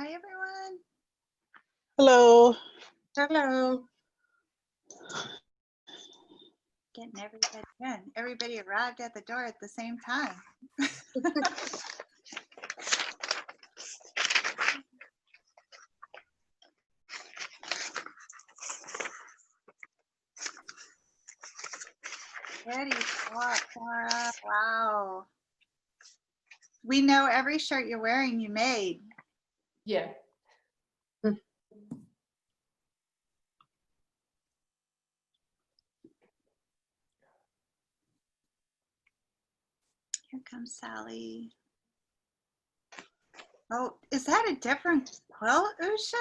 Hi, everyone. Hello. Hello. Getting everybody in. Everybody arrived at the door at the same time. Ready, Sarah. Wow. We know every shirt you're wearing you made. Yeah. Here comes Sally. Oh, is that a different quilt, Usha?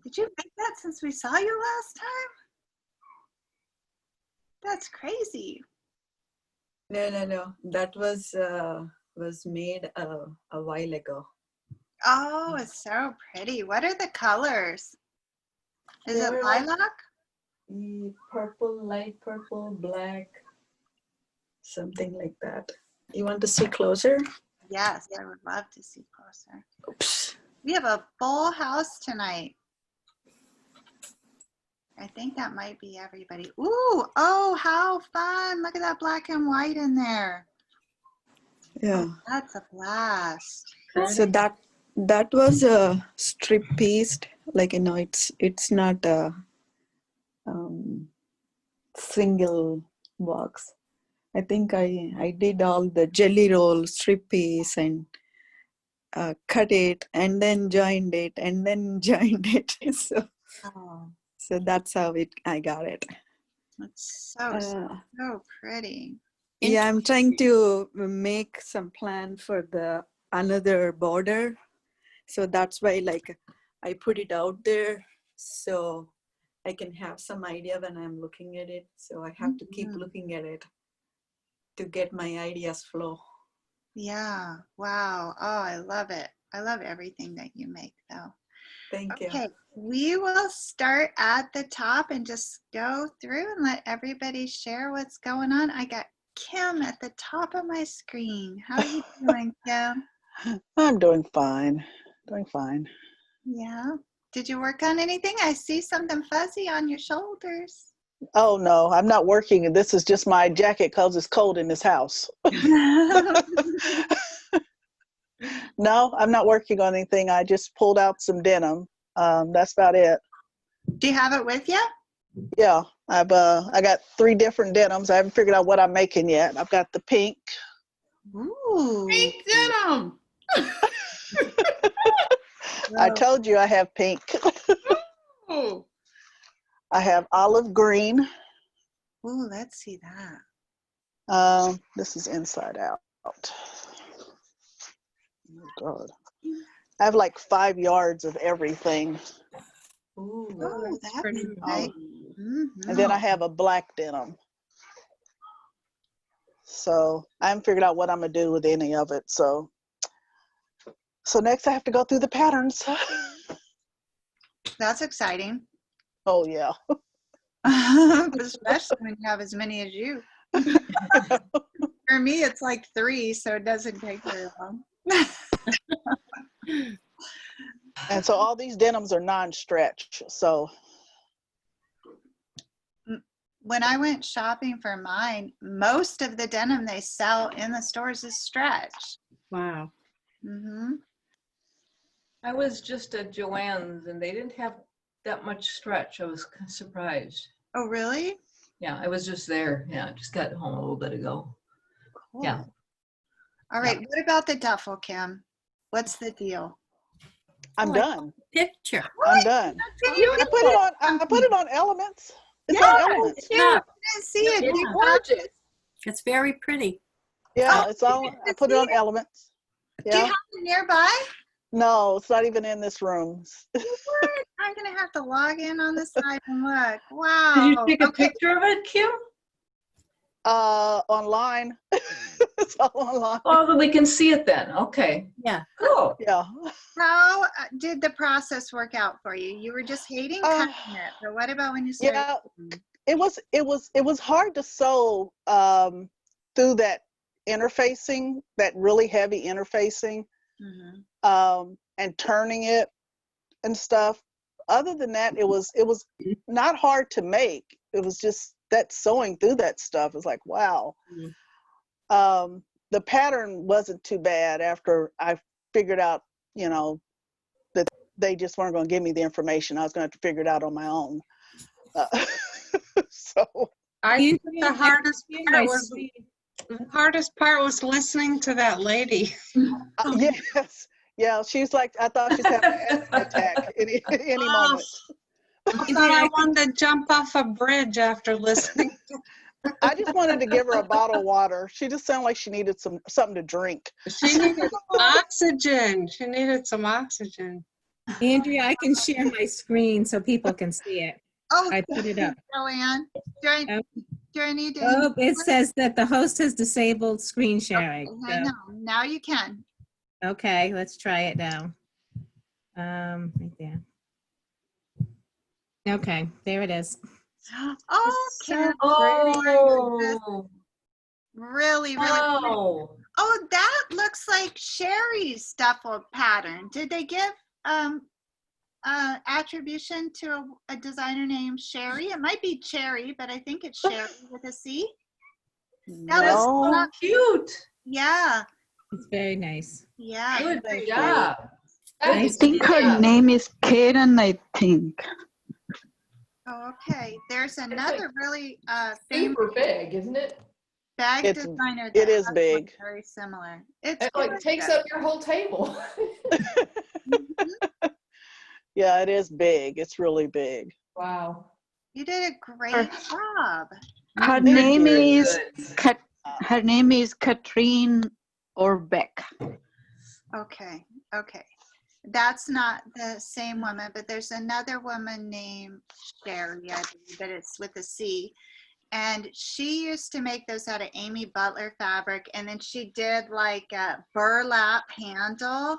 Did you make that since we saw you last time? That's crazy. No. That was made a while ago. Oh, it's so pretty. What are the colors? Is it They're like lilac? purple, light purple, black, something like that. You want to see closer? Yes, I would love to see closer. Oops. We have a full house tonight. I think that might be everybody. Ooh, oh, how fun. Look at that black and white in there. Yeah. Oh, that's a blast. So that was a strip piece. Like it's not a single box. I think I did all the jelly roll strip piece and cut it and then joined it and then joined it. Oh, So that's how I got it. that's so pretty. Yeah, I'm trying to make some plan for the another border. So that's why like I put it out there so I can have some idea when I'm looking at it. So I have to keep looking at it to get my ideas flow. Yeah, wow. Oh, I love it. I love everything that you make though. Thank you. Okay, we will start at the top and just go through and let everybody share what's going on. I got Kim at the top of my screen. How are you doing, Kim? I'm doing fine. Doing fine. Yeah. Did you work on anything? I see something fuzzy on your shoulders. Oh no, I'm not working. This is just my jacket because it's cold in this house. No, I'm not working on anything. I just pulled out some denim. That's about it. Do you have it with you? Yeah, I got 3 different denims. I haven't figured out what I'm making yet. I've got the pink. Ooh. Pink denim. I told you I have pink. Oh. I have olive green. Ooh, let's see that. This is inside out. Oh God. I have like 5 yards of everything. Ooh, Oh, that's pretty. nice. And then I have a black denim. So I haven't figured out what I'm gonna do with any of it. So next I have to go through the patterns. That's exciting. Oh yeah. Especially when you have as many as you. For me, it's like 3, so it doesn't take very long. And so all these denims are non-stretch. So When I went shopping for mine, most of the denim they sell in the stores is stretch. Wow. Mm-hmm. I was just at Joann's and they didn't have that much stretch. I was surprised. Oh, really? Yeah, I was just there. Yeah, just got home a little bit ago. Cool. Yeah. All right. What about the duffel, Kim? What's the deal? I'm done. Picture. I'm done. I put it on Elements. It's on Elements. Yeah. I didn't see it. It's You gorgeous. It's very pretty. Yeah, Oh, it's on. I put it on Elements. Do you Yeah. have it nearby? No, it's not even in this room. What? I'm going to have to log in on the side and look. Wow. Did you take a picture of it, Kim? Online. It's all online. Oh, then we can see it then. Okay. Yeah. Cool. Yeah. How did the process work out for you? You were just hating cutting it, but what about when you started? Yeah, it was hard to sew through that interfacing, that really heavy interfacing. Mm-hmm. and turning it and stuff. Other than that, it was not hard to make. It was just that sewing through that stuff is like, wow. The pattern wasn't too bad after I figured out, you know, that they just weren't going to give me the information. I was going to have to figure it out on my own. So I You think know, the hardest I part was listening to that lady. yes, yeah, she's like, I thought she's having an asthma attack any moment. I thought I wanted to jump off a bridge after listening. I just wanted to give her a bottle of water. She just sounded like she needed something to drink. She needed oxygen. She needed some oxygen. Andrea, I can share my screen so people can see it. Oh, I put it up. Joanne, do I need to? Oh, it says that the host has disabled screen sharing. I know. Now you can. Okay, let's try it now. Right there. Okay, there it is. Oh, So Kim, Oh, really, really. wow. Oh, that looks like Sherry's duffel pattern. Did they give attribution to a designer named Sherry? It might be Cherry, but I think it's Sherry with a C. That was No, So cute. Yeah, It's very nice. yeah. Good Thank you. job. I I think her name is Karen, I think. Oh, okay. There's another really famous Super big, isn't it? bag It's- designer. it that is has one big. Very similar. It's It like good. takes up your whole table. Yeah, it is big. It's really big. Wow. You did a great job. Her Thank name you. is her name is Katrine Orbeck. Okay, okay. That's not the same woman, but there's another woman named Sherry, I believe, but it's with a C. And she used to make those out of Amy Butler fabric, and then she did like a burlap handle,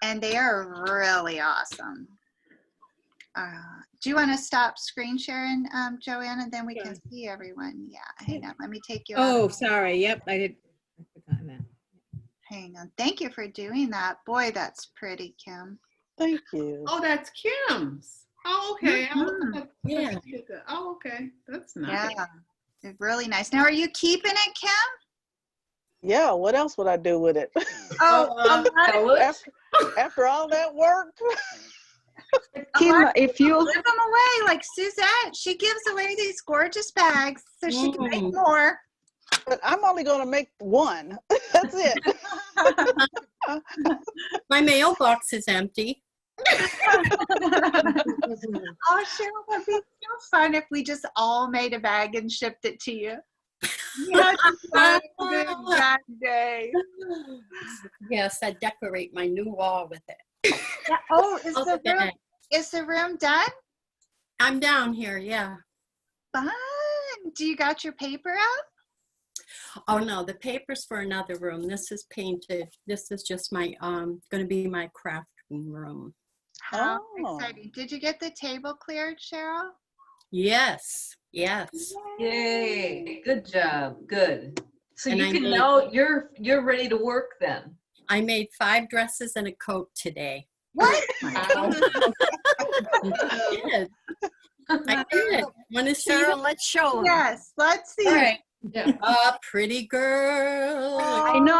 and they are really awesome. Do you want to stop screen sharing, Joanne, and then we can see everyone? Yeah, hang on. Let me take you out. Oh, sorry. Yep, I did. I forgot that. Hang on. Thank you for doing that. Boy, that's pretty, Kim. Thank you. Oh, that's Kim's. Oh, okay. Yeah. Oh, okay. That's Yeah, nice. it's really nice. Now, are you keeping it, Kim? Yeah, what else would I do with it? Oh, a lot of After all that work? Kim, if you give them away, like Suzette. She gives away these gorgeous bags so she can make more. But I'm only going to make one. That's it. My mailbox is empty. Oh, Cheryl, that'd be so fun if we just all made a bag and shipped it to you. Yeah, that day. Yes, I decorate my new wall with it. Yeah. Oh, Okay. is the room done? I'm down here, yeah. Fun. Do you got your paper out? Oh no, the paper's for another room. This is painted. This is just my, gonna be my craft room. How Oh. exciting. Did you get the table cleared, Cheryl? Yes, yes. Yay. Good job. Good. So And you I can made- know you're ready to work then. I made 5 dresses and a coat today. What? I did. I did. Want to see Cheryl, them? let's show them. Yes, let's see. All right. Yeah. A pretty girl. I know.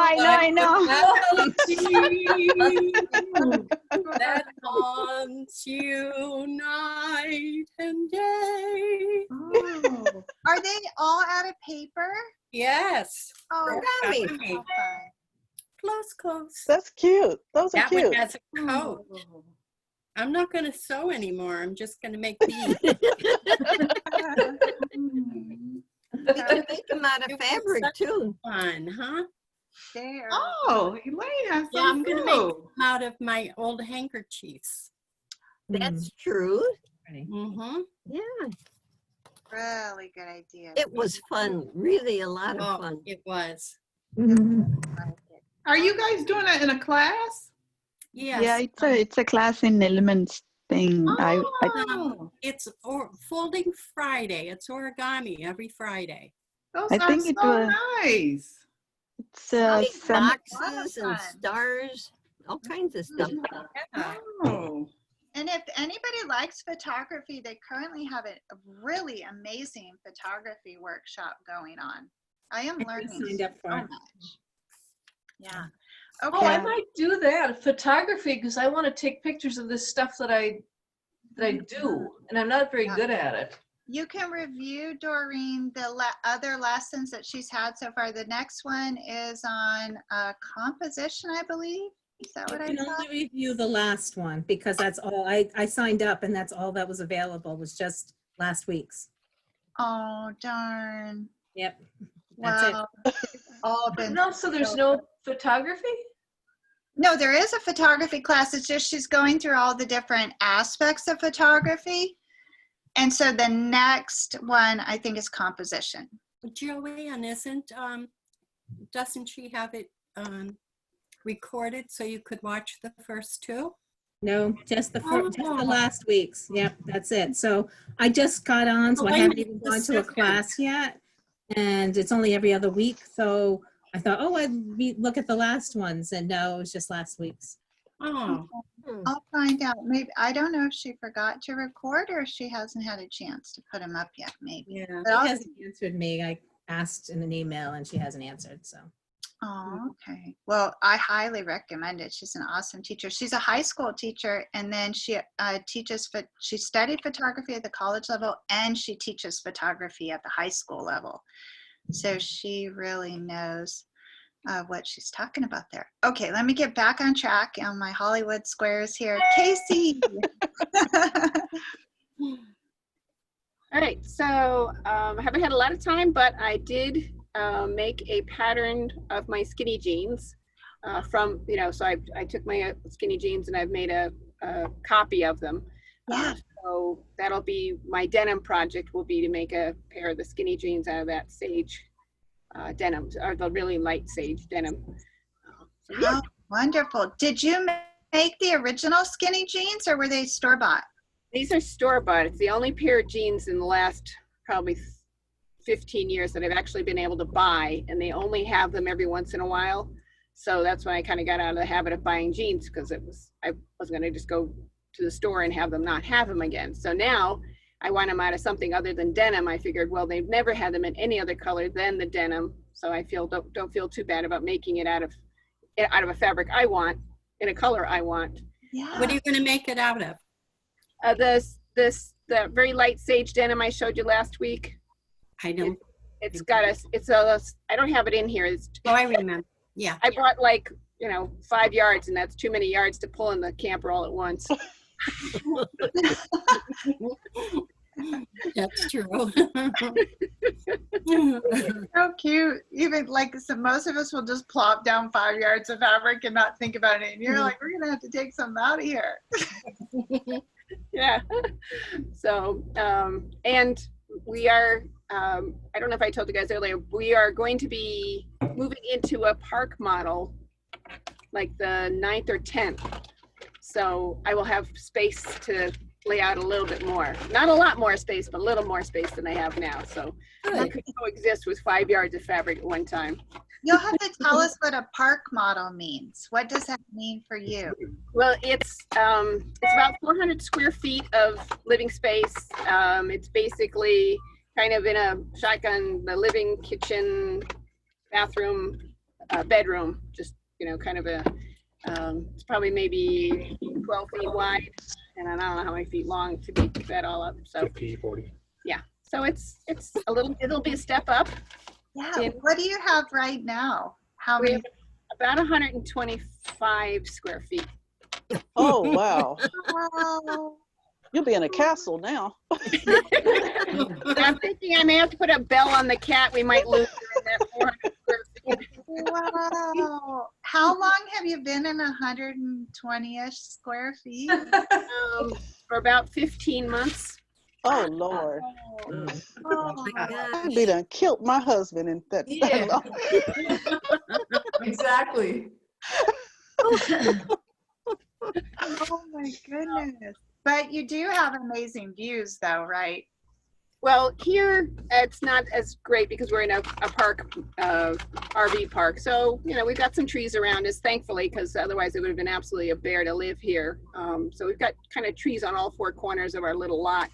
That haunts you night and day. Oh. Are they all out of paper? Yes. Oh, Gummy. so fun. Close, close. That's cute. Those are That one cute. has a coat. I'm not going to sew anymore. I'm just going to make these. We can make them out of fabric too. Fun, huh? They are. Oh, Elaine has Yeah, I'm some going to make too. them out of my old handkerchiefs. That's true. Mm-hmm. Yeah, Really good idea. it was fun. Really a lot of Oh, fun. it was. Are you guys doing that in a class? Yes. Yeah, it's a class in Elements thing. Oh, It's Folding Friday. It's origami every Friday. those I are think it so was- nice. it's Make some boxes and fun. stars. all kinds of stuff. Oh, And if anybody likes photography, they currently have a really amazing photography workshop going on. I am I learning signed up so for it. much. Yeah. Oh, I Okay. might do that, photography, because I want to take pictures of this stuff that I do, and I'm not very Yeah. good at it. You can review, Doreen, the other lessons that she's had so far. The next one is on composition, I believe. Is that You what I can saw? only review the last one because that's all, I signed up and that's all that was available was just last week's. Oh, darn. Yep. That's it. Wow. It's all been No, so there's no photography? No, there is a photography class. It's just she's going through all the different aspects of photography. And so the next one, I think, is composition. Joanne, doesn't she have it recorded so you could watch the first two? No, just the last week's. Yep, that's it. So I just got on, so I haven't even gone to a class yet. And it's only every other week. So I thought, oh, I'd look at the last ones. And no, it was just last week's. Oh, I'll find out. Maybe I don't know if she forgot to record or if she hasn't had a chance to put them up yet. Maybe. yeah. But She I'll- hasn't answered me. I asked in an email and she hasn't answered. So Oh, okay. Well, I highly recommend it. She's an awesome teacher. She's a high school teacher, and then she teaches. She studied photography at the college level, and she teaches photography at the high school level. So she really knows what she's talking about there. Okay, let me get back on track on my Hollywood squares here. Casey. All right, so I haven't had a lot of time, but I did make a pattern of my skinny jeans from, so I took my skinny jeans and I've made a copy of them. Yeah. So that'll be my denim project, will be to make a pair of the skinny jeans out of that sage denim, or the really light sage denim. So, yeah. How wonderful. Did you make the original skinny jeans or were they store-bought? These are store-bought. It's the only pair of jeans in the last probably 15 years that I've actually been able to buy, and they only have them every once in a while. So that's when I kind of got out of the habit of buying jeans, because I was going to just go to the store and have them not have them again. So now I want them out of something other than denim. I figured, well, they've never had them in any other color than the denim, so I don't feel too bad about making it out of a fabric I want, in a color I want. Yeah. What are you going to make it out of? The very light sage denim I showed you last week. I don't. I don't have it in here. Oh, I remember. Yeah. I bought 5 yards, and that's too many yards to pull in the camper all at once. That's true. So cute. Even most of us will just plop down 5 yards of fabric and not think about it. And you're like, we're gonna have to take some out of here. Yeah. So, and we are, I don't know if I told you guys earlier, we are going to be moving into a park model like the 9th or 10th. So I will have space to lay out a little bit more. Not a lot more space, but a little more space than I have now. So I could coexist with 5 yards of fabric at one time. You'll have to tell us what a park model means. What does that mean for you? Well, it's about 400 square feet of living space. It's basically kind of in a shotgun, the living, kitchen, bathroom, bedroom, just, kind of a, it's probably maybe 12 feet wide, and I don't know how many feet long to be that all up. So 50, 40. Yeah, so it's it'll be a step up. Yeah. What do you have right now? How We many? have about 125 square feet. Oh, wow. Wow. You'll be in a castle now. I'm thinking I may have to put a bell on the cat. We might lose her in that 400 square feet. Wow. How long have you been in 120-ish square feet? For about 15 months. Oh, Lord. Oh, I'd be done killed my husband in that long. exactly. Oh my goodness. But you do have amazing views though, right? Well, here it's not as great because we're in a park, RV park. So, you know, we've got some trees around us, thankfully, because otherwise it would have been absolutely a bear to live here. So we've got kind of trees on all four corners of our little lot.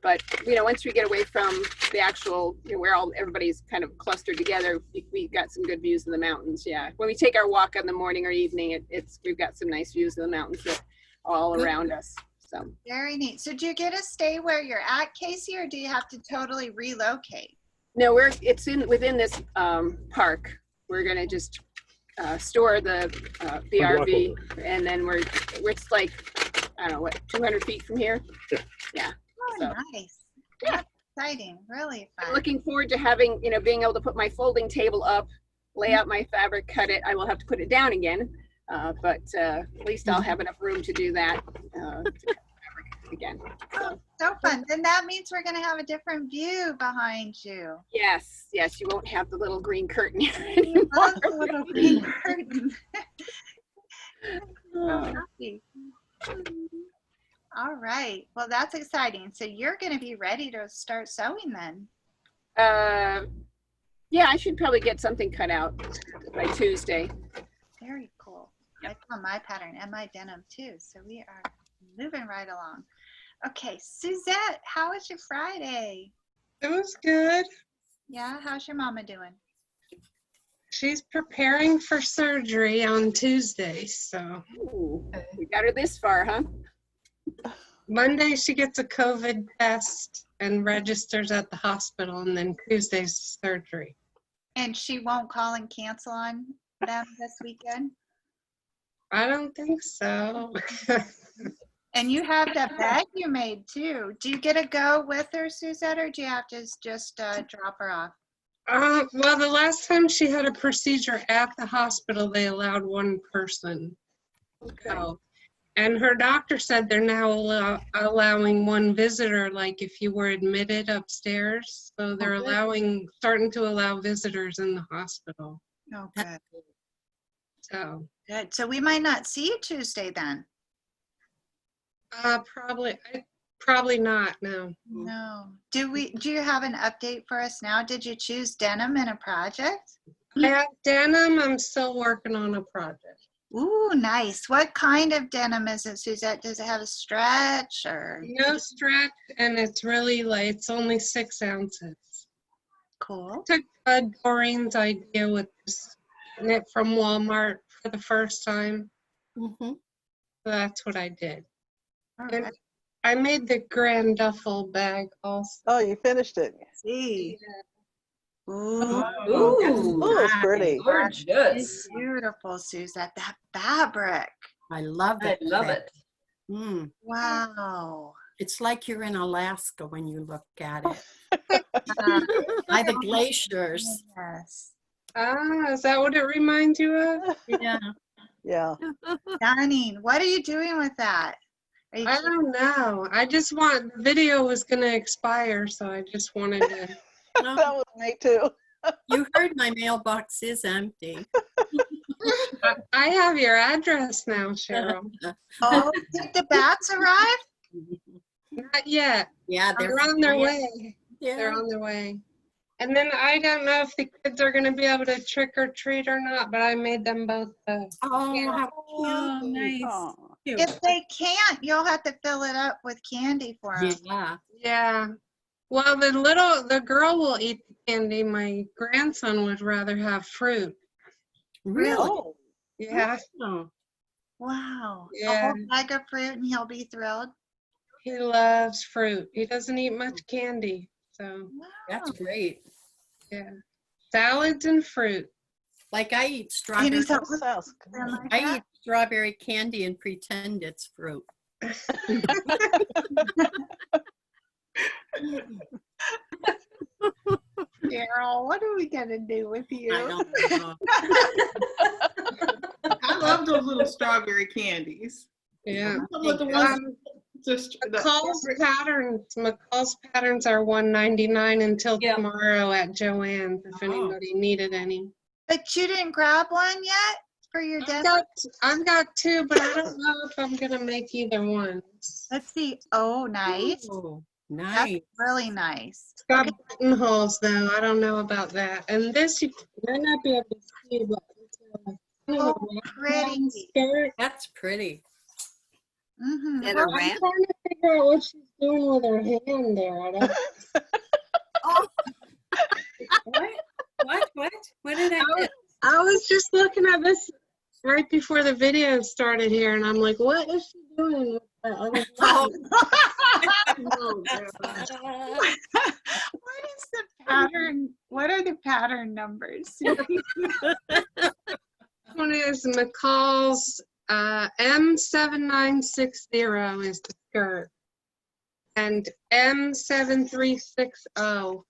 But, you know, once we get away from the actual, you know, where everybody's kind of clustered together, we've got some good views of the mountains. Yeah. When we take our walk in the morning or evening, we've got some nice views of the mountains that are all around us. So. Very neat. So do you get to stay where you're at, Casey, or do you have to totally relocate? No, it's within this park. We're gonna just store the RV, and then it's like, I don't know, what, 200 feet from here? Yeah. Oh, So. nice. That's exciting. Really fun. I'm looking forward to having, you know, being able to put my folding table up, lay out my fabric, cut it. I will have to put it down again, but at least I'll have enough room to do that. Again. Oh, so fun. Then that means we're going to have a different view behind you. Yes, you won't have the little green curtain here anymore. Love the little green curtain. So happy. All right. Well, that's exciting. So you're going to be ready to start sewing then. Yeah, I should probably get something cut out by Tuesday. Very cool. I found my pattern and my denim too. So we are moving right along. Okay, Suzette, how was your Friday? It was good. Yeah, how's your mama doing? She's preparing for surgery on Tuesday, so. Ooh, we got her this far, huh? Monday she gets a COVID test and registers at the hospital, and then Tuesday's surgery. And she won't call and cancel on them this weekend? I don't think so. And you have that bag you made too. Do you get to go with her, Suzette, or do you have to just drop her off? Well, the last time she had a procedure at the hospital, they allowed one person. Okay. So, and her doctor said they're now allowing one visitor, like if you were admitted upstairs. So they're starting to allow visitors in the hospital. Oh, good. So. Good. So we might not see you Tuesday then. Probably not, no. No. Do you have an update for us now? Did you choose denim in a project? I have denim. I'm still working on a project. Ooh, nice. What kind of denim is it, Suzette? Does it have a stretch or? No stretch, and it's really light. It's only 6 ounces. Cool. I took Doreen's idea with this knit from Walmart for the first time. Mm-hmm. So that's what I did. All And right. I made the grand duffel bag also. Oh, you finished it. See. Ooh, Ooh, Oh, it's pretty. gorgeous. beautiful, Suzette. That fabric. I love I it. love it. Mm. Wow. It's like you're in Alaska when you look at it. By the glaciers. Yes. Ah, is that what it reminds you of? Yeah. Yeah. Stunning. What are you doing with that? Are you I don't know. The video was going to expire, so I just wanted to. No, That was me too. you heard my mailbox is empty. I have your address now, Cheryl. Oh, did the bats arrive? Not yet. Yeah, They're on their way. Yeah. They're on their way. And then I don't know if the kids are going to be able to trick or treat or not, but I made them both. Oh, how Oh, cute. nice. Oh. Cute. If they can't, you'll have to fill it up with candy for them. Yeah. Yeah. Well, the girl will eat the candy. My grandson would rather have fruit. Really? Oh. Yeah. Oh. Wow. A Yeah. whole bag of fruit and he'll be thrilled. He loves fruit. He doesn't eat much candy. So, That's great. yeah. Salads and fruit. Like I eat And strawberry. he's That sounds good. I eat strawberry candy and pretend it's fruit. Cheryl, what are we gonna do with I you? don't know. I love those little strawberry candies. Yeah. What the ones just McCall's patterns are $1.99 until Yeah. tomorrow at Joann's if Oh. anybody needed any. But you didn't grab one yet for your I've got 2, but I don't know if I'm gonna make either one. Let's see. Oh, nice. Ooh, Nice. Really nice. It's got buttonholes though. I don't know about that. And this you might not be able to see, but it's kind of a Oh, wraparound pretty. skirt. That's pretty. Mm-hmm. And Well, a I'm wrap. trying to figure out what she's doing with her hand there. I don't. What did I miss? I was just looking at this right before the video started here, and I'm like, what is she doing with that other button? Oh, God. what is the pattern? What are the pattern numbers? One is McCall's M7960 is the skirt, and M7360.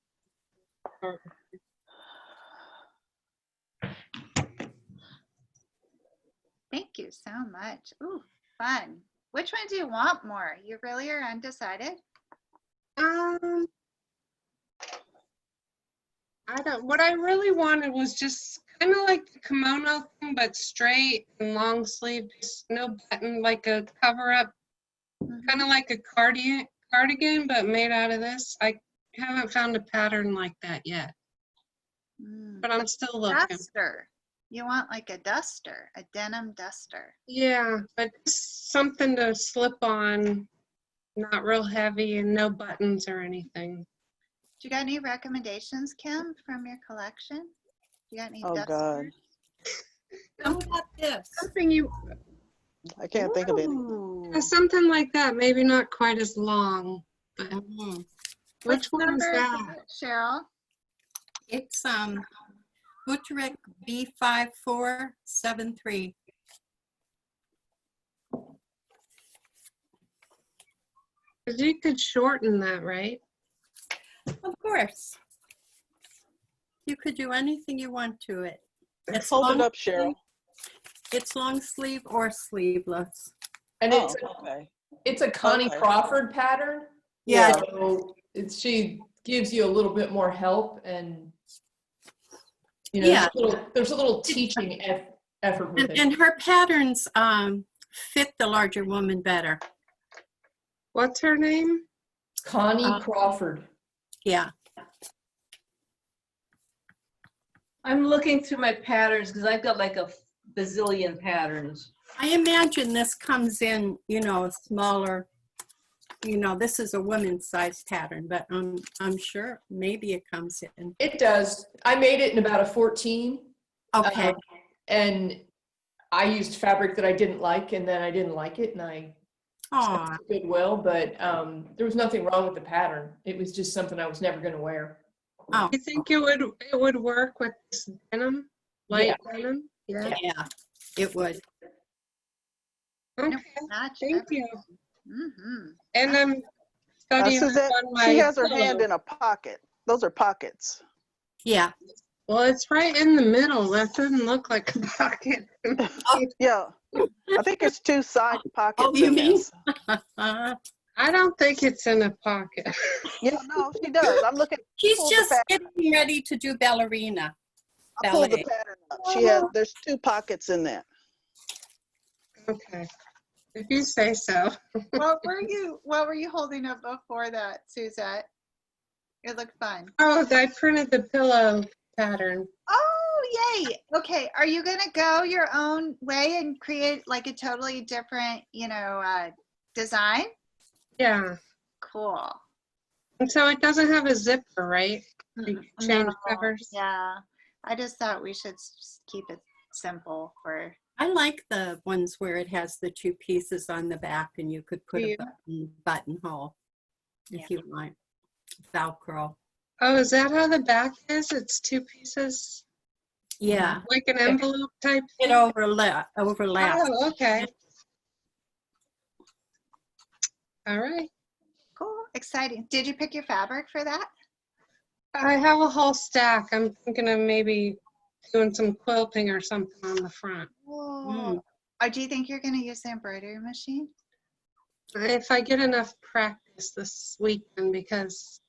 Thank you so much. Ooh, fun. Which one do you want more? You really are undecided? I don't. What I really wanted was just kind of like the kimono thing, but straight and long sleeve, just no button, like a cover up, kind of like a cardigan, but made out of this. I haven't found a pattern like that yet, but I'm still looking. Duster. You want like a duster, a denim duster. Yeah, but just something to slip on, not real heavy and no buttons or anything. Do you got any recommendations, Kim, from your collection? You got any Oh, dusters? God. How about this? Something you, I can't think of any. something like that. Maybe not quite as long, but Mhm. which one is number that? it, Cheryl? It's Butterick B5473. Because you could shorten that, right? Of course. You could do anything you want to it. It's Hold it long up, Cheryl. sleeve- It's long sleeve or sleeveless. And Oh, okay. it's a Connie Okay. Crawford pattern. Yeah. So she gives you a little bit more help, and Yeah. there's a little teaching effort with it. And her patterns fit the larger woman better. What's her name? Connie Crawford. Yeah. I'm looking through my patterns because I've got like a bazillion patterns. I imagine this comes in, smaller. This is a women's size pattern, but I'm sure maybe it comes in. It does. I made it in about a 14. Okay. And I used fabric that I didn't like, and then I didn't like it, and I Aw. sent it to Goodwill, but there was nothing wrong with the pattern. It was just something I was never going to wear. Oh. You think it would work with this denim, light denim? Yeah. Yeah, it would. Okay. Thank you. Mm-hmm. And I'm studying Suzette, on my she has her hand pillow. in a pocket. Those are pockets. Yeah. Well, it's right in the middle. That doesn't look like a pocket. Yeah. I think it's two side pockets. Oh, you in mean? this. I don't think it's in a pocket. Yeah, no, she does. I'm looking. She's pull the just pattern. getting ready to do ballerina. I pulled the Ballet. pattern up. There's two pockets in there. Okay. If you say so. What were you holding up before that, Suzette? It looked fun. Oh, I printed the pillow pattern. Oh, yay. Okay. Are you going to go your own way and create like a totally different, design? Yeah. Cool. And so it doesn't have a zipper, right? You can change No, covers. Yeah. I just thought we should keep it simple for. I like the ones where it has the two pieces on the back and you could put a buttonhole if you want. Velcro. Oh, is that how the back is? It's two pieces? Yeah. Like an envelope type? It overlaps. Oh, okay. All right. Cool. Exciting. Did you pick your fabric for that? I have a whole stack. I'm thinking of maybe doing some quilting or something on the front. Oh. Or do you think you're going to use the embroidery machine? If I get enough practice this weekend, because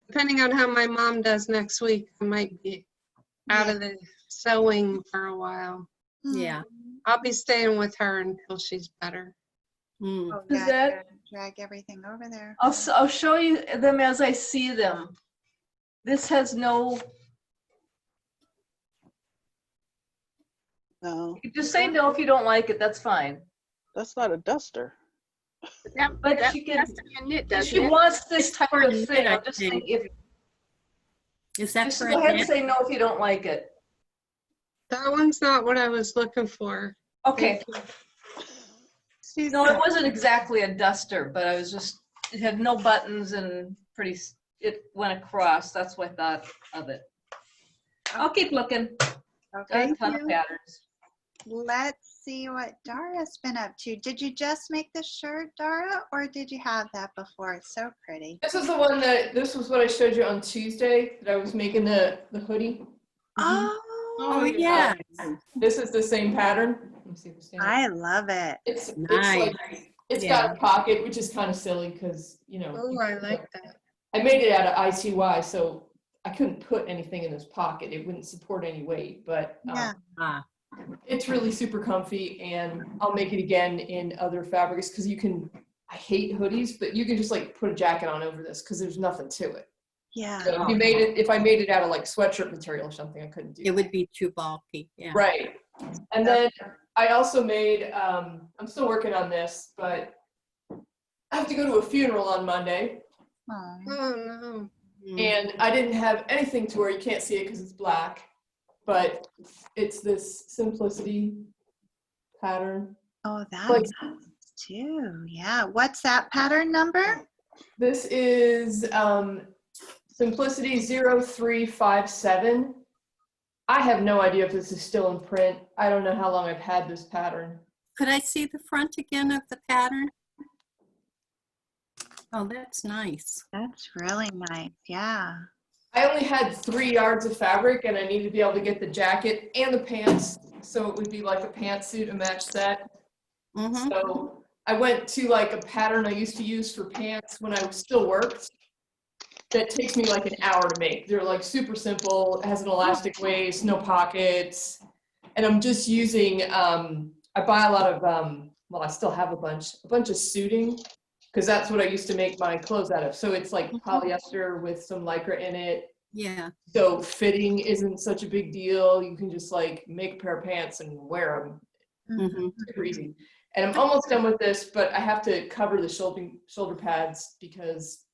depending on how my mom does next week, I might be out of the sewing for a while. Yeah. I'll be staying with her until she's better. Oh, Suzette, drag everything over there. I'll show you them as I see them. This has no, No, you just say no if you don't like it, that's fine. that's not a duster. But That she can, has to be a knit, doesn't she it? wants this type for a of knit, thing. I I'm just think. saying, if, Is that just for go a ahead and net? say no if you don't like it. That one's not what I was looking for. Okay. She's No, it got- wasn't exactly a duster, but I was just, it had no buttons and it went across. That's what I thought of it. I'll keep looking. Got a Thank ton of you. patterns. Let's see what Dara's been up to. Did you just make the shirt, Dara, or did you have that before? It's so pretty. This was the one this was what I showed you on Tuesday that I was making the hoodie. Oh, yeah. This is the same pattern. Let me see if it's standing. I love it. It's Nice. like, it's got a pocket, which is kind of silly because, you know, Oh, I like that. I made it out of ITY, so I couldn't put anything in this pocket. It wouldn't support any weight, but Yeah. it's really super comfy, and I'll make it again in other fabrics because you can, I hate hoodies, but you can just like put a jacket on over this because there's nothing to it. Yeah. So if I made it out of like sweatshirt material or something, I couldn't do It would be too bulky. Yeah. Right. And then I also made, I'm still working on this, but I have to go to a funeral on Monday, Aw. Oh, no. and I didn't have anything to wear. You can't see it because it's black, but it's this simplicity pattern. Oh, that's Like- nice too. Yeah. What's that pattern number? This is Simplicity 0357. I have no idea if this is still in print. I don't know how long I've had this pattern. Could I see the front again of the pattern? Oh, that's nice. That's really nice. Yeah. I only had 3 yards of fabric, and I needed to be able to get the jacket and the pants, so it would be like a pantsuit, a match set. Mm-hmm. So I went to like a pattern I used to use for pants when I still worked. That takes me like an hour to make. They're like super simple. It has an elastic waist, no pockets, and I'm just using. I buy a lot of. Well, I still have a bunch of suiting, because that's what I used to make my clothes out of. So it's like polyester with some lycra in it. Yeah. So fitting isn't such a big deal. You can just like make a pair of pants and wear them. Mm-hmm. Super easy. And I'm almost done with this, but I have to cover the shoulder pads because,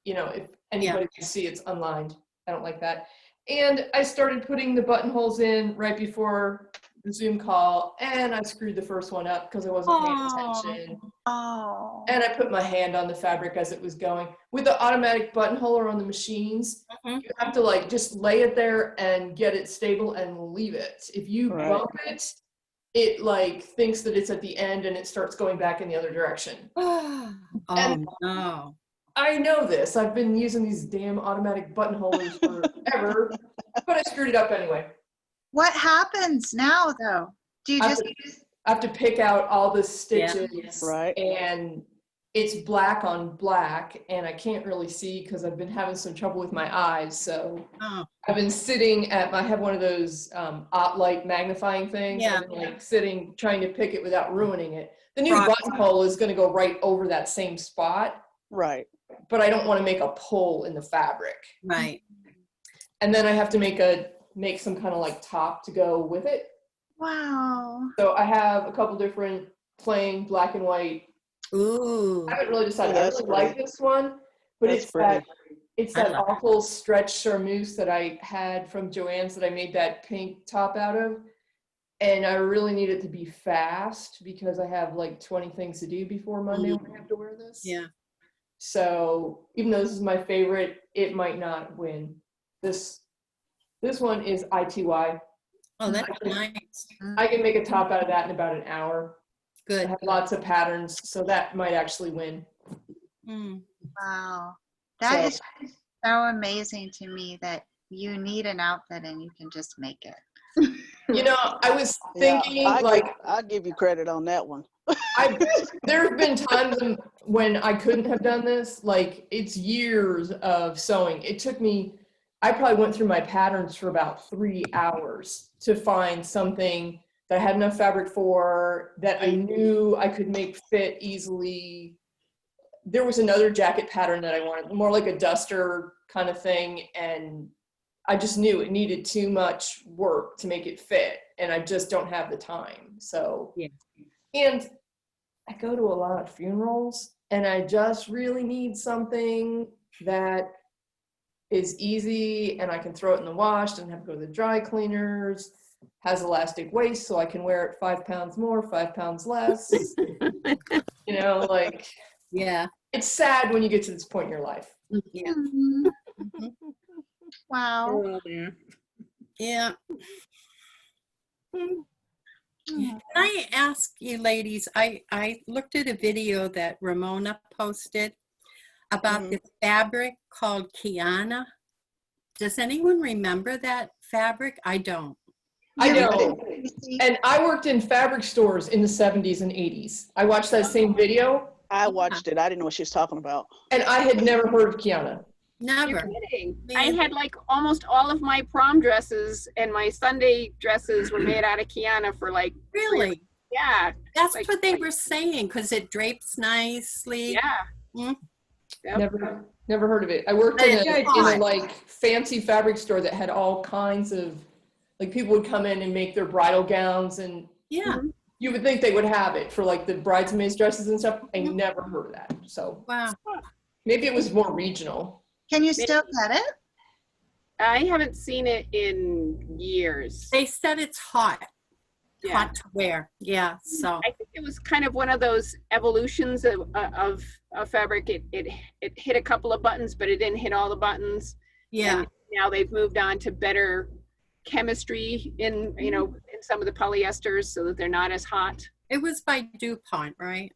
you know, if anybody can see, it's unlined. I don't like that. And I started putting the buttonholes in right before the Zoom call, and I screwed the first one up because I wasn't paying attention. Oh. And I put my hand on the fabric as it was going. With the automatic buttonholer on the machines, you have to like just lay it there and get it stable and leave it. If you bump it, it like thinks that it's at the end and it starts going back in the other direction. Oh, And no. I know this. I've been using these damn automatic buttonholers forever, but I screwed it up anyway. What happens now though? Do you I just have to pick out all the stitches, Right. and it's black on black, and I can't really see because I've been having some trouble with my eyes. So Oh, I've been sitting at I have one of those OttLight magnifying things. Yeah. I've been, like sitting trying to pick it without ruining it. The new Right. buttonhole is going to go right over that same spot, Right. but I don't want to make a pull in the fabric. right. And then I have to make some kind of like top to go with it. wow. So I have a couple different plain black and white. Ooh. I haven't really decided. Yeah, I that's really like pretty. this one, but That's it's pretty. I that love it. awful stretch charmeuse that I had from Joann's that I made that pink top out of. And I really need it to be fast because I have like 20 things to do before Monday when I have to wear this. Yeah. So even though this is my favorite, it might not win. This one is ITY. Oh, that's nice. I can make a top out of that in about an hour. I Good. have lots of patterns, so that might actually win. Mm. Wow. That So- is so amazing to me that you need an outfit and you can just make it. You know, I was thinking I'll give you credit on that one. there have been times when I couldn't have done this. Like, it's years of sewing. It took me, I probably went through my patterns for about 3 hours to find something that I had enough fabric for, that I knew I could make fit easily. there was another jacket pattern that I wanted, more like a duster kind of thing. And I just knew it needed too much work to make it fit. And I just don't have the time. So, Yeah. And I go to a lot of funerals and I just really need something that is easy and I can throw it in the wash, and have to go to the dry cleaners, has elastic waist so I can wear it 5 pounds more, 5 pounds less. You know, like, Yeah. it's sad when you get to this point in your life. Yeah. Mhm. Wow. We're all there. Yeah. Mhm. Can I ask you ladies, I looked at a video that Ramona posted about this fabric called Kiana. Does anyone remember that fabric? I don't. I Yeah, know. And I worked in fabric stores in the 70s and 80s. I watched that same video I watched it. I didn't know what she was talking about. and I had never heard of Kiana. You're Never. kidding. I had like almost all of my prom dresses and my Sunday dresses were made out of Kiana for like, Really? yeah, That's like- what they were saying, because it drapes nicely. yeah. Yep. Never heard of it. I worked in a Hot. like fancy fabric store that had all kinds of, like, people would come in and make their bridal gowns, and Yeah. you would think they would have it for like the bridesmaids dresses and stuff. I never heard of that. So Wow. maybe it was more regional. Can you still get it? I haven't seen it in years. They said it's hot. Yeah. Hot to wear. Yeah. So I think it was kind of one of those evolutions of fabric. It hit a couple of buttons, but it didn't hit all the buttons. yeah. And now they've moved on to better chemistry in, you know, in some of the polyesters so that they're not as hot. It was by DuPont, right?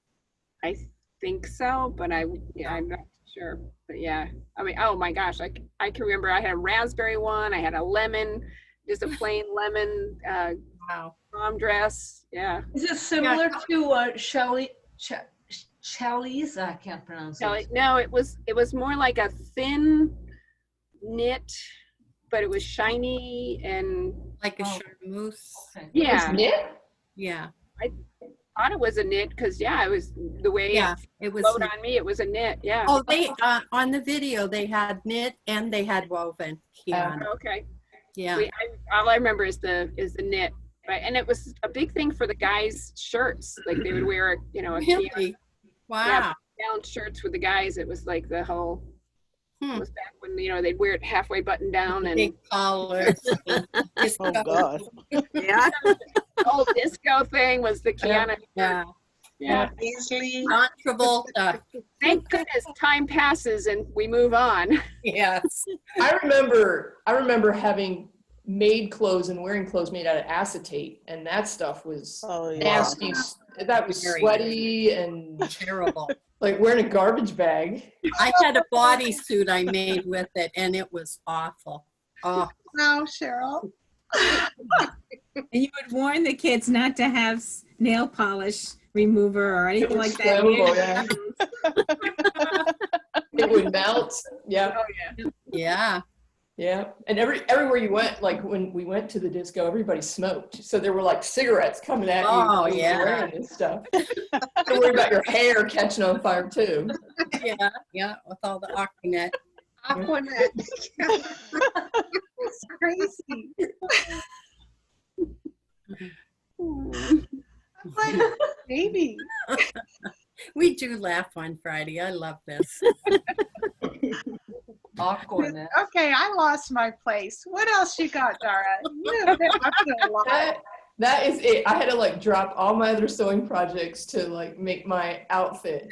I think so, but I'm not sure. But yeah, I mean, oh my gosh, I can remember I had a raspberry one, I had a lemon, just a plain lemon Wow. prom dress. Yeah. Is it similar to Challis? I can't pronounce No, it. no, it was more like a thin knit, but it was shiny and Like a Oh. charmeuse. Okay. yeah. Knit? Yeah. Thought it was a knit because yeah, it was the way Yeah. it It was. flowed on me. It was a knit. Yeah. Oh, they on the video they had knit and they had woven. Kiana. Okay. Yeah. All I remember is the knit, right? And it was a big thing for the guys' shirts. Like they would wear a Really? Wow. Yeah, down shirts with the guys. It was like the whole. It was back when they'd wear it halfway buttoned down and Big collars. Oh God. Yeah. the whole disco thing was the Kiana. Yeah. Yeah. Easily. John Travolta. Thank goodness time passes and we move on. Yes. I remember having made clothes and wearing clothes made out of acetate, and that stuff was Oh yeah. nasty. That was Very sweaty and Terrible. like wearing a garbage bag. I had a bodysuit I made with it and it was awful. Oh, No, Cheryl. And you would warn the kids not to have nail polish remover or It anything was like that. flammable, yeah. It would melt. Yeah. Oh yeah. yeah. Yeah, and everywhere you went, like when we went to the disco, everybody smoked. So there were like cigarettes coming at you. Oh, when you were yeah. wearing this stuff. Don't worry about your hair catching on fire too. Yeah. Yeah. With all the Aquanet. Aquanet. It's crazy. I'm like, baby. We do laugh on Friday. I love this. Aquanet. Okay, I lost my place. What else you got, Dara? You have been up to a lot. That is it. I had to like drop all my other sewing projects to like make my outfit.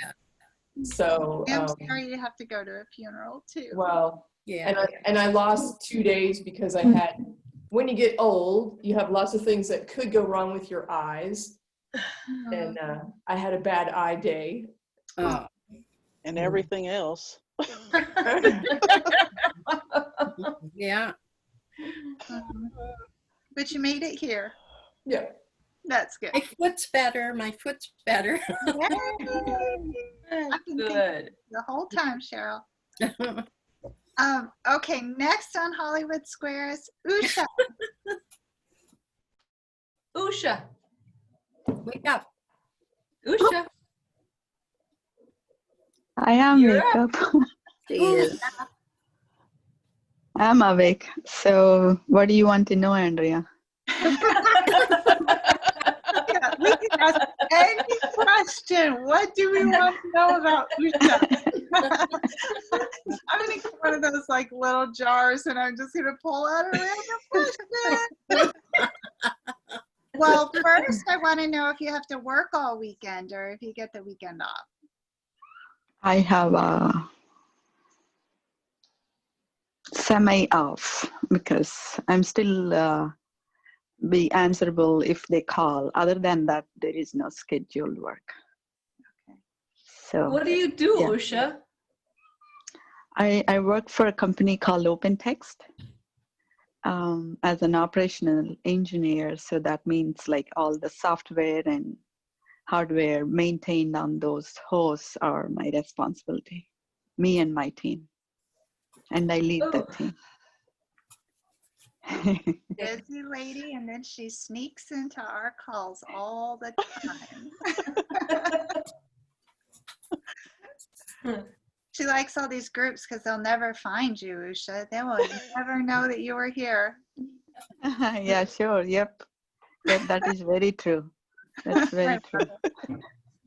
So, I'm sorry you have to go to a funeral too. well, Yeah. and I lost 2 days because I had, when you get old, you have lots of things that could go wrong with your eyes. And I had a bad eye day. Oh. And everything else. Yeah. But you made it here. Yeah. That's good. My foot's better. My foot's better. I can think Good. the whole time, Cheryl. Okay, next on Hollywood Squares, Usha. Usha. Wake up. Usha. I am You're wake up. up. She is. I'm awake. So what do you want to know, Andrea? Yeah, we can ask any question. What do we want to know about Usha? I'm gonna get one of those like little jars, and I'm just gonna pull out a random question. Well, first I want to know if you have to work all weekend or if you get the weekend off. I have a semi off because I'm still be answerable if they call. Other than that, there is no scheduled work. Okay. So What do you do, yeah. Usha? I work for a company called OpenText as an operational engineer. So that means like all the software and hardware maintained on those hosts are my responsibility, me and my team. And I lead that team. Busy lady, and then she sneaks into our calls all the time. She likes all these groups because they'll never find you, Usha. They will never know that you were here. Yeah, sure. Yep. That is very true. That's very true.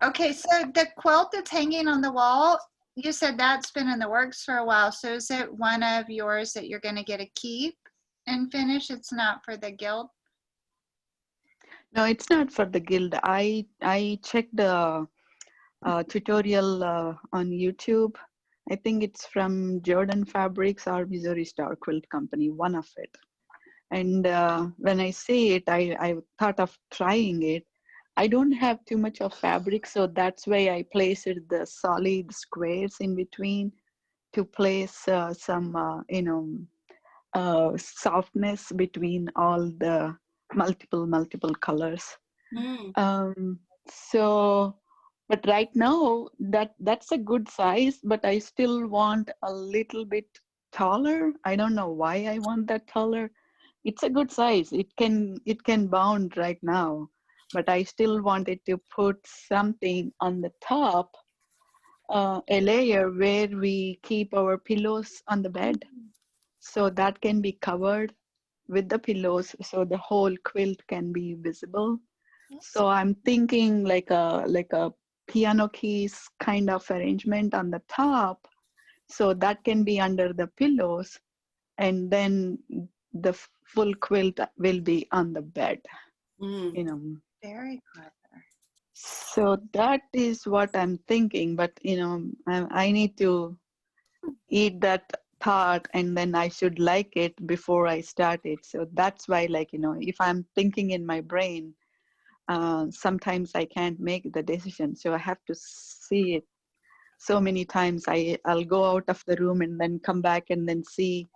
Okay, so the quilt that's hanging on the wall, you said that's been in the works for a while. So is it one of yours that you're going to get a keep and finish? It's not for the guild? No, it's not for the guild. I checked the tutorial on YouTube. I think it's from Jordan Fabrics or Missouri Star Quilt Company, one of it. And when I see it, I thought of trying it. I don't have too much of fabric, so that's why I placed the solid squares in between to place some, softness between all the multiple colors. But right now that's a good size, but I still want a little bit taller. I don't know why I want that taller. It's a good size. It can bound right now, but I still wanted to put something on the top, a layer where we keep our pillows on the bed. So that can be covered with the pillows so the whole quilt can be visible. So I'm thinking like a piano keys kind of arrangement on the top, so that can be under the pillows, and then the full quilt will be on the bed. Very clever. So that is what I'm thinking, but I need to eat that thought, and then I should like it before I start it. So that's why, if I'm thinking in my brain, sometimes I can't make the decision. So I have to see it so many times. I'll go out of the room and then come back and then see,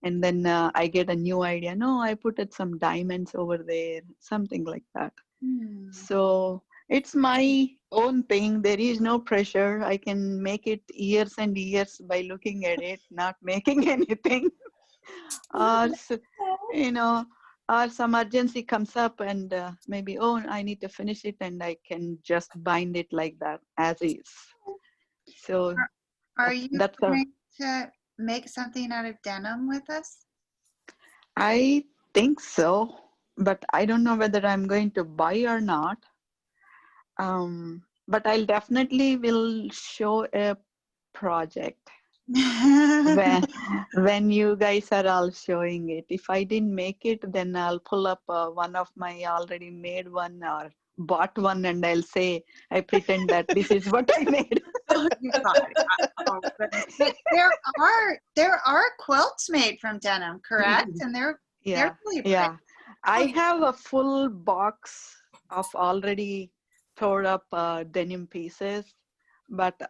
and then I get a new idea. No, I put some diamonds over there, something like that. So it's my own thing. There is no pressure. I can make it years and years by looking at it, not making anything. Or some urgency comes up and maybe, I need to finish it, and I can just bind it like that as is. So Are you going to make something out of denim with us? I think so, but I don't know whether I'm going to buy or not. But I'll definitely will show a project when you guys are all showing it. If I didn't make it, then I'll pull up one of my already made one or bought one, and I'll say, I pretend that this is what I made. There are quilts made from denim, correct? And they're really pretty. I have a full box of already tore up denim pieces,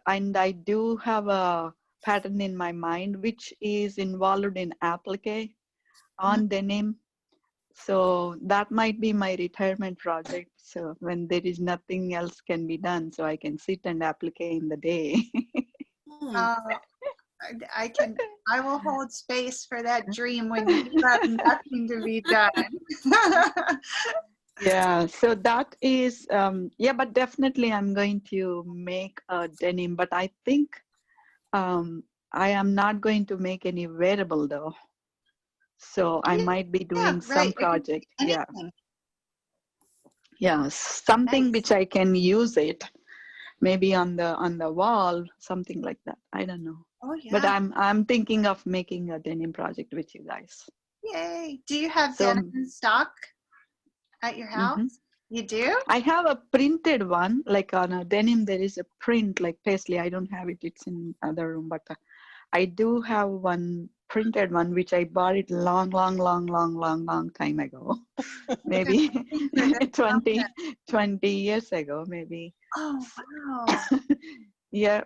and I do have a pattern in my mind which is involved in applique on denim. So that might be my retirement project. So when there is nothing else can be done, so I can sit and applique in the day. I will hold space for that dream when you have nothing to be done. Yeah, so that is, but definitely I'm going to make a denim, but I think I am not going to make any wearable though. So I might be doing some right. It can be project. Yeah. anything. Yeah. Something Nice. which I can use it. Maybe on the wall, something like that. I don't know. Oh yeah. But I'm thinking of making a denim project with you guys. Yay. Do you have So, denim in stock at your house? mhm. You do? I have a printed one, like on a denim, there is a print like paisley. I don't have it, it's in other room, but I do have one printed one, which I bought it long time ago. Maybe 20 years ago, maybe. Oh, wow. Yeah,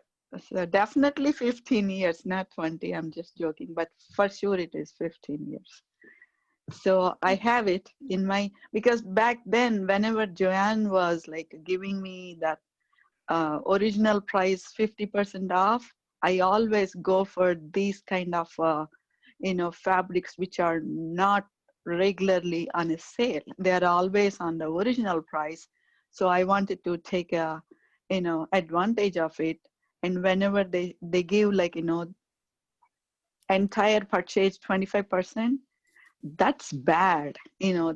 so definitely 15 years, not 20. I'm just joking, but for sure it is 15 years. So I have it in my, because back then, whenever Joanne was like giving me that original price 50% off, I always go for these kind of, fabrics which are not regularly on a sale. They are always on the original price. So I wanted to take a, advantage of it. And whenever they give like, entire purchase 25%, that's bad.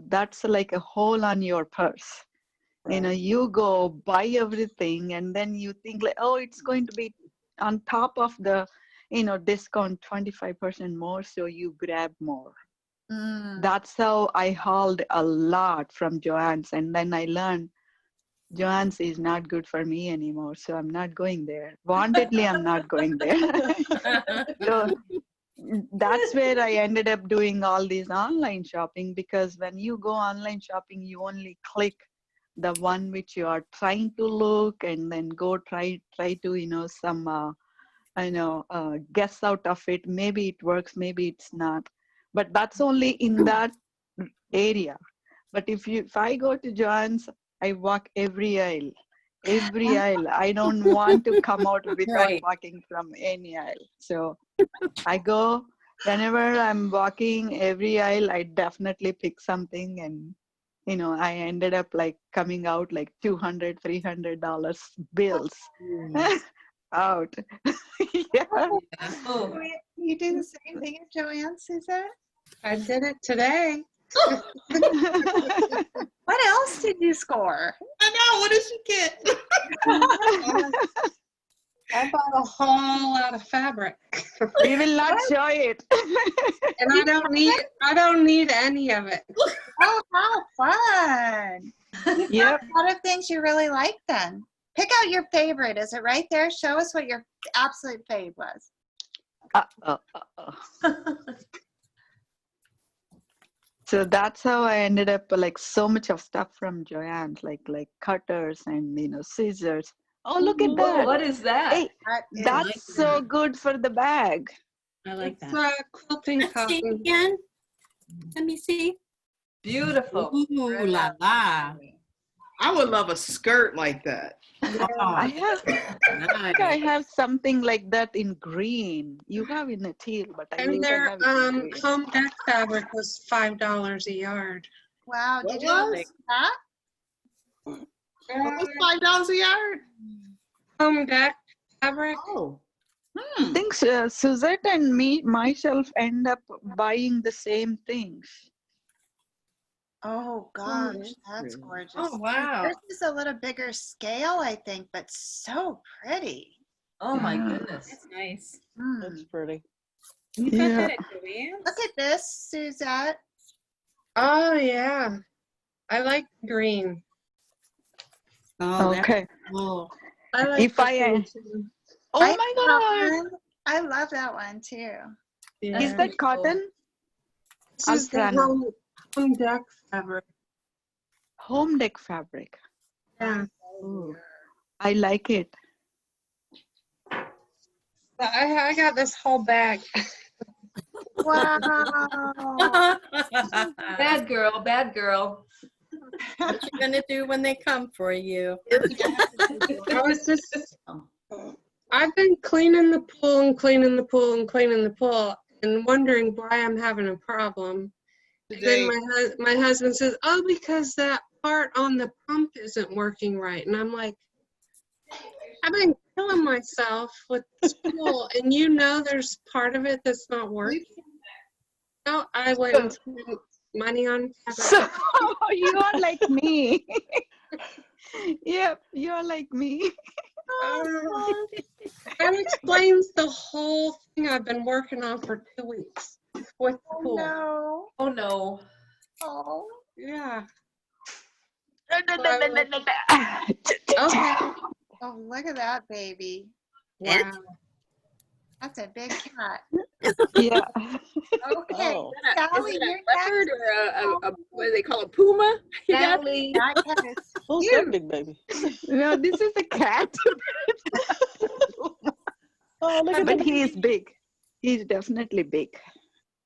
That's like a hole on your purse. You go buy everything and then you think like, oh, it's going to be on top of the, discount 25% more. So you grab more. That's how I hauled a lot from Joann's. And then I learned Joann's is not good for me anymore. So I'm not going there. Wantedly, I'm not going there. So that's where I ended up doing all these online shopping, because when you go online shopping, you only click the one which you are trying to look and then go try to, some, guess out of it. Maybe it works, maybe it's not. But that's only in that area. But if I go to Joann's, I walk every aisle. Every aisle. I don't want to come out without walking from any aisle. So I go, whenever I'm walking every aisle, I definitely pick something, and I ended up like coming out like $200, $300 bills out. Yeah. Oh, you do the same thing as Joanne, Suzette? I did it today. What else did you score? I know. What did she get? I bought a whole lot of fabric. We will not show it. And I don't need any of it. Oh, how fun. You Yep. found a lot of things you really like then. Pick out your favorite. Is it right there? Show us what your absolute fave was. So that's how I ended up like so much of stuff from Joann's, like cutters and scissors. Oh, look at that. What is that? Hey, that's so good for the bag. I like It's that. quilting Let's see cotton. again. Let me see. Beautiful. Ooh la la. I would love a skirt like that. I think I have something like that in green. You have in a teal, but I And think I their have it in green. home deck fabric was $5 a yard. Wow. What Did you was? like that? What was $5 a yard? Home deck fabric. Oh. I think Suzette and myself end up buying the same things. Oh gosh, that's gorgeous. Oh, wow. This is a little bigger scale, I think, but so pretty. Oh my Yeah. goodness. That's nice. That's pretty. You got Yeah. that at Joann's? Look at this, Suzette. Oh yeah. I like green. Oh, that's Okay. cool. I like If the I green too. Oh I my love that God. one. I love that one too. Yeah. Is that cotton? This is the Alfrana. home deck fabric. Home deck fabric. Yeah. Ooh, I like it. I got this whole bag. Wow. Bad girl, bad girl. What you gonna do when they come for you? I was just, I've been cleaning the pool and cleaning the pool and cleaning the pool and wondering why I'm having a problem. And then my husband says, oh, because that part on the pump isn't working right. And I'm like, I've been killing myself with school, and you know there's part of it that's not working. No, I went and spent money on So you are like me. Yep, you are like me. That explains the whole thing I've been working on for 2 weeks with school. No. Oh, no. Oh. Yeah. Okay. Oh, look at that baby. Wow. That's a big cat. Yeah. Okay. Oh. Is Sally, it you're a leopard or a what do they call a puma? You got Sally, That cat is Who's that big baby? No, this is a cat. Oh, look at But that. he is big. He's definitely big.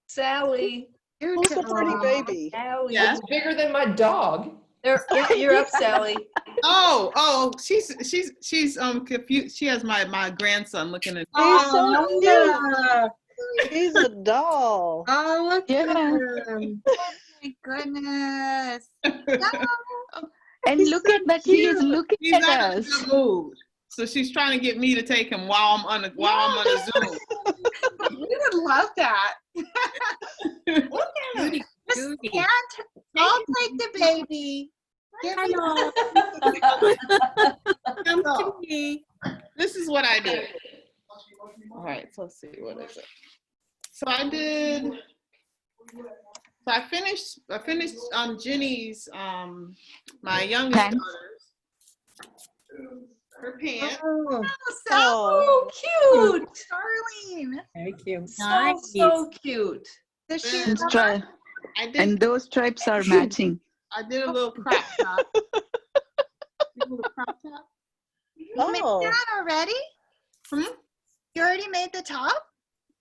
Sally, Who's the pretty baby? Sally. Yeah, it's bigger than my dog. You're up, Sally. Oh, she's confused. She has my grandson looking at. He's so cute. yeah. He's a doll. Oh, look Yeah. at him. my goodness. And look at that, he is looking He's at not in a us. good mood. So she's trying to get me to take him while I'm on a Zoom. We would love that. Judy, Miss Judy. Aunt, I'll take the baby. Give me Hello. Come to me. This is what I did. All right, so let's see, what is it? So I finished Jenny's my youngest Pants? daughter's her pants. Oh, Oh, Oh, cute. Darling. Very cute. So cute. Does she And, love stri- I did and those stripes are matching. I did a little crop top. Did a little crop top. You made Oh. that already? Hmm? You already made the top?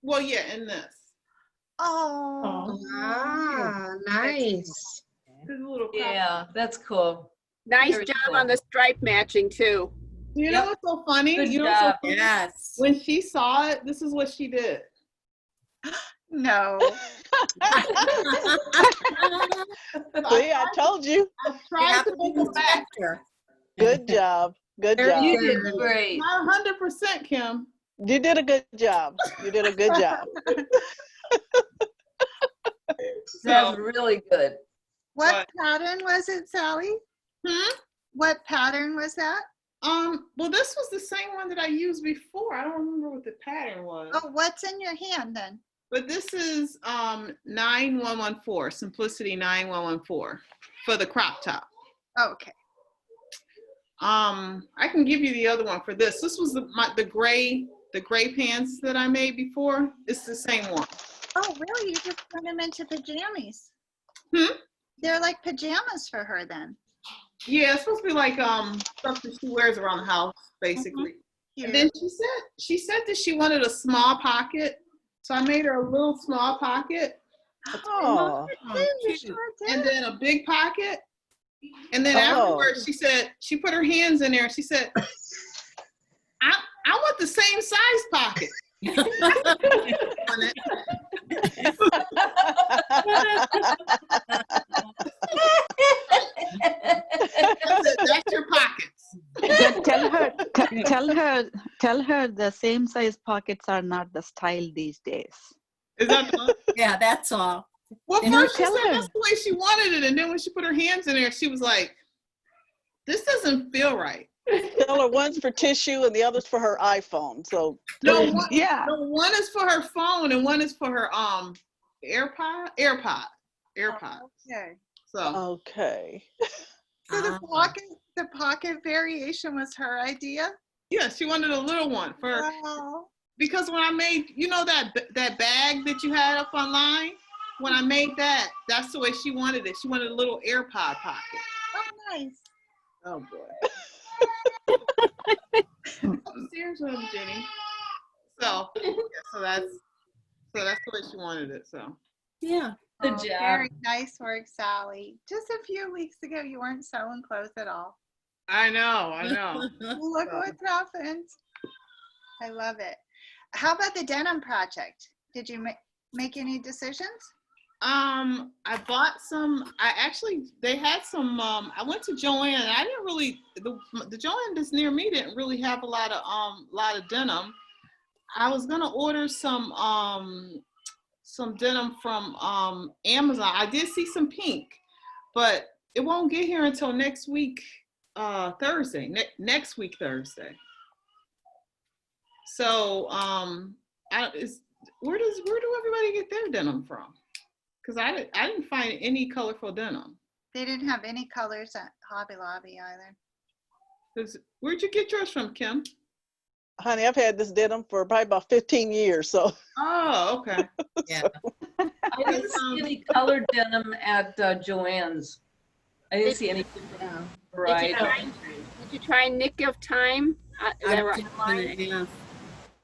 Well, yeah, in this. Oh. ah, nice. Did a little crop top. Yeah, that's cool. nice Very job cool. on the stripe matching too. You know what's so funny? Good You know what's so job. funny? Yes. When she saw it, this is what she did. No. See, I told you. I tried to make them back. Good job. Good Very job. You You did great. Not 100%, Kim. did a good job. You did a good job. That's really good. What What? pattern was it, Sally? What pattern was that? Well, this was the same one that I used before. I don't remember what the pattern was. Oh, what's in your hand then? But this is 9114, Simplicity 9114 for the crop top. Okay. I can give you the other one for this. This was the gray pants that I made before. It's the same one. Oh, really? You just turned them into pajamas. Hmm? They're like pajamas for her then. Yeah, it's supposed to be like stuff that she wears around the house, basically. And then she said that she wanted a small pocket, so I made her a little small pocket, Oh. and then a big pocket, and then Oh. afterwards she said she put her hands in there and she said, "I want the same size pocket." On it. That's your pockets. But tell her the same size pockets are not the style these days. Is that the one? Yeah, that's all. Well, You know, first she tell said her. that's the way she wanted it, and then when she put her hands in there, she was like, "This doesn't feel right." Tell her one's for tissue and the other's for her iPhone. So No, Yeah. one is for her phone and one is for her AirPod. Okay. So okay. So the pocket variation was her idea? yeah, she wanted a little one for her. Wow. Because when I made, that bag that you had up online, when I made that, that's the way she wanted it. She wanted a little AirPod pocket. Oh, nice. Oh boy. Upstairs with him, Jenny. So that's the way she wanted it. So Yeah. Good Oh, job. Very nice work, Sally. Just a few weeks ago, you weren't sewing clothes at all. I know. Look what's happened. I love it. How about the denim project? Did you make any decisions? I bought some. They had some. I went to Joann. And I didn't really the Joann that's near me didn't really have a lot of denim. I was gonna order some denim from Amazon. I did see some pink, but it won't get here until next week, Thursday. Next week Thursday. So where do everybody get their denim from? Because I didn't find any colorful denim. They didn't have any colors at Hobby Lobby either. Where'd you get yours from, Kim? Honey, I've had this denim for probably about 15 years. So. Oh, okay. Yeah. I didn't see any colored denim at Joann's. I didn't see any. Right. Did you try Nick of Time? Is that right? Yeah.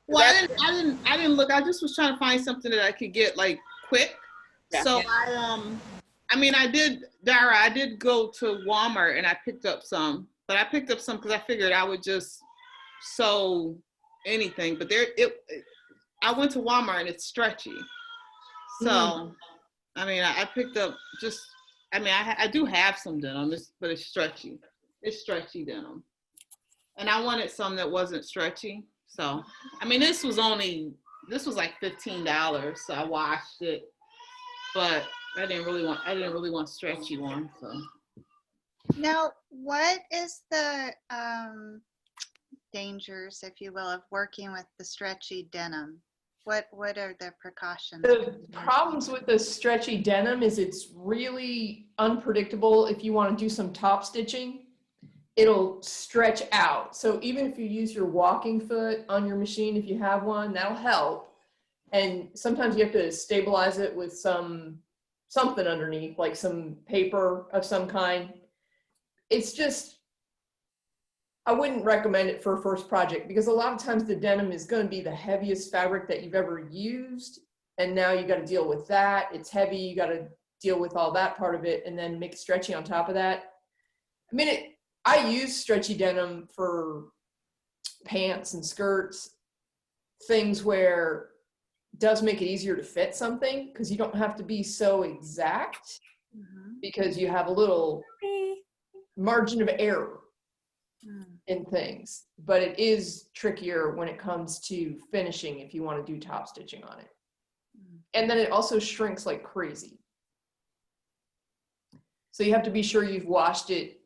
Well, I didn't look. I just was trying to find something that I could get like quick. Yeah. So I did, Dara. I did go to Walmart and I picked up some, but I picked up some because I figured I would just sew anything. But I went to Walmart and it's stretchy. So, I picked up I do have some denim, but it's stretchy. It's stretchy denim. And I wanted some that wasn't stretchy. So, this was like $15. So I washed it, but I didn't really want stretchy one. So. Now, what is the dangers, if you will, of working with the stretchy denim? What are the precautions? The problems with the stretchy denim is it's really unpredictable. If you want to do some top stitching, it'll stretch out. So even if you use your walking foot on your machine, if you have one, that'll help. And sometimes you have to stabilize it with something underneath, like some paper of some kind. It's just, I wouldn't recommend it for a first project because a lot of times the denim is going to be the heaviest fabric that you've ever used. And now you got to deal with that. It's heavy. You got to deal with all that part of it and then make it stretchy on top of that. I use stretchy denim for pants and skirts, things where it does make it easier to fit something because you don't have to be so exact because you have a little margin of error in things, but it is trickier when it comes to finishing if you want to do top stitching on it. And then it also shrinks like crazy. So you have to be sure you've washed it.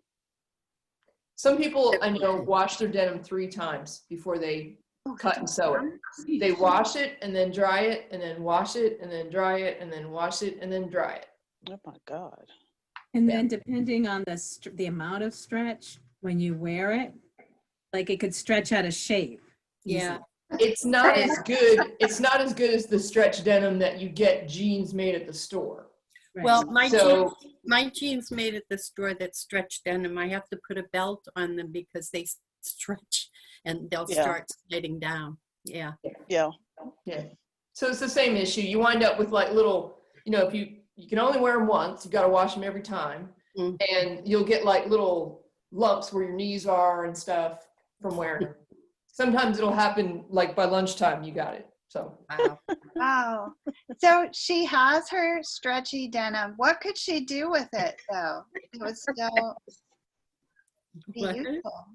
Some people I know wash their denim 3 times before they cut and sew it. They wash it and then dry it and then wash it and then dry it and then wash it and then dry it. Oh my God. And then depending on the amount of stretch, when you wear it, like it could stretch out of shape. Yeah. It's not as good. It's not as good as the stretch denim that you get jeans made at the store. Right. Well, my jeans made at the store that stretch denim, I have to put a belt on them because they stretch and they'll start sliding down. Yeah. Yeah. Yeah. So it's the same issue. You wind up with like little, if you can only wear them once, you got to wash them every time. And you'll get like little lumps where your knees are and stuff from wearing them. Sometimes it'll happen like by lunchtime, you got it. So. Wow. So she has her stretchy denim. What could she do with it though? It was still be useful.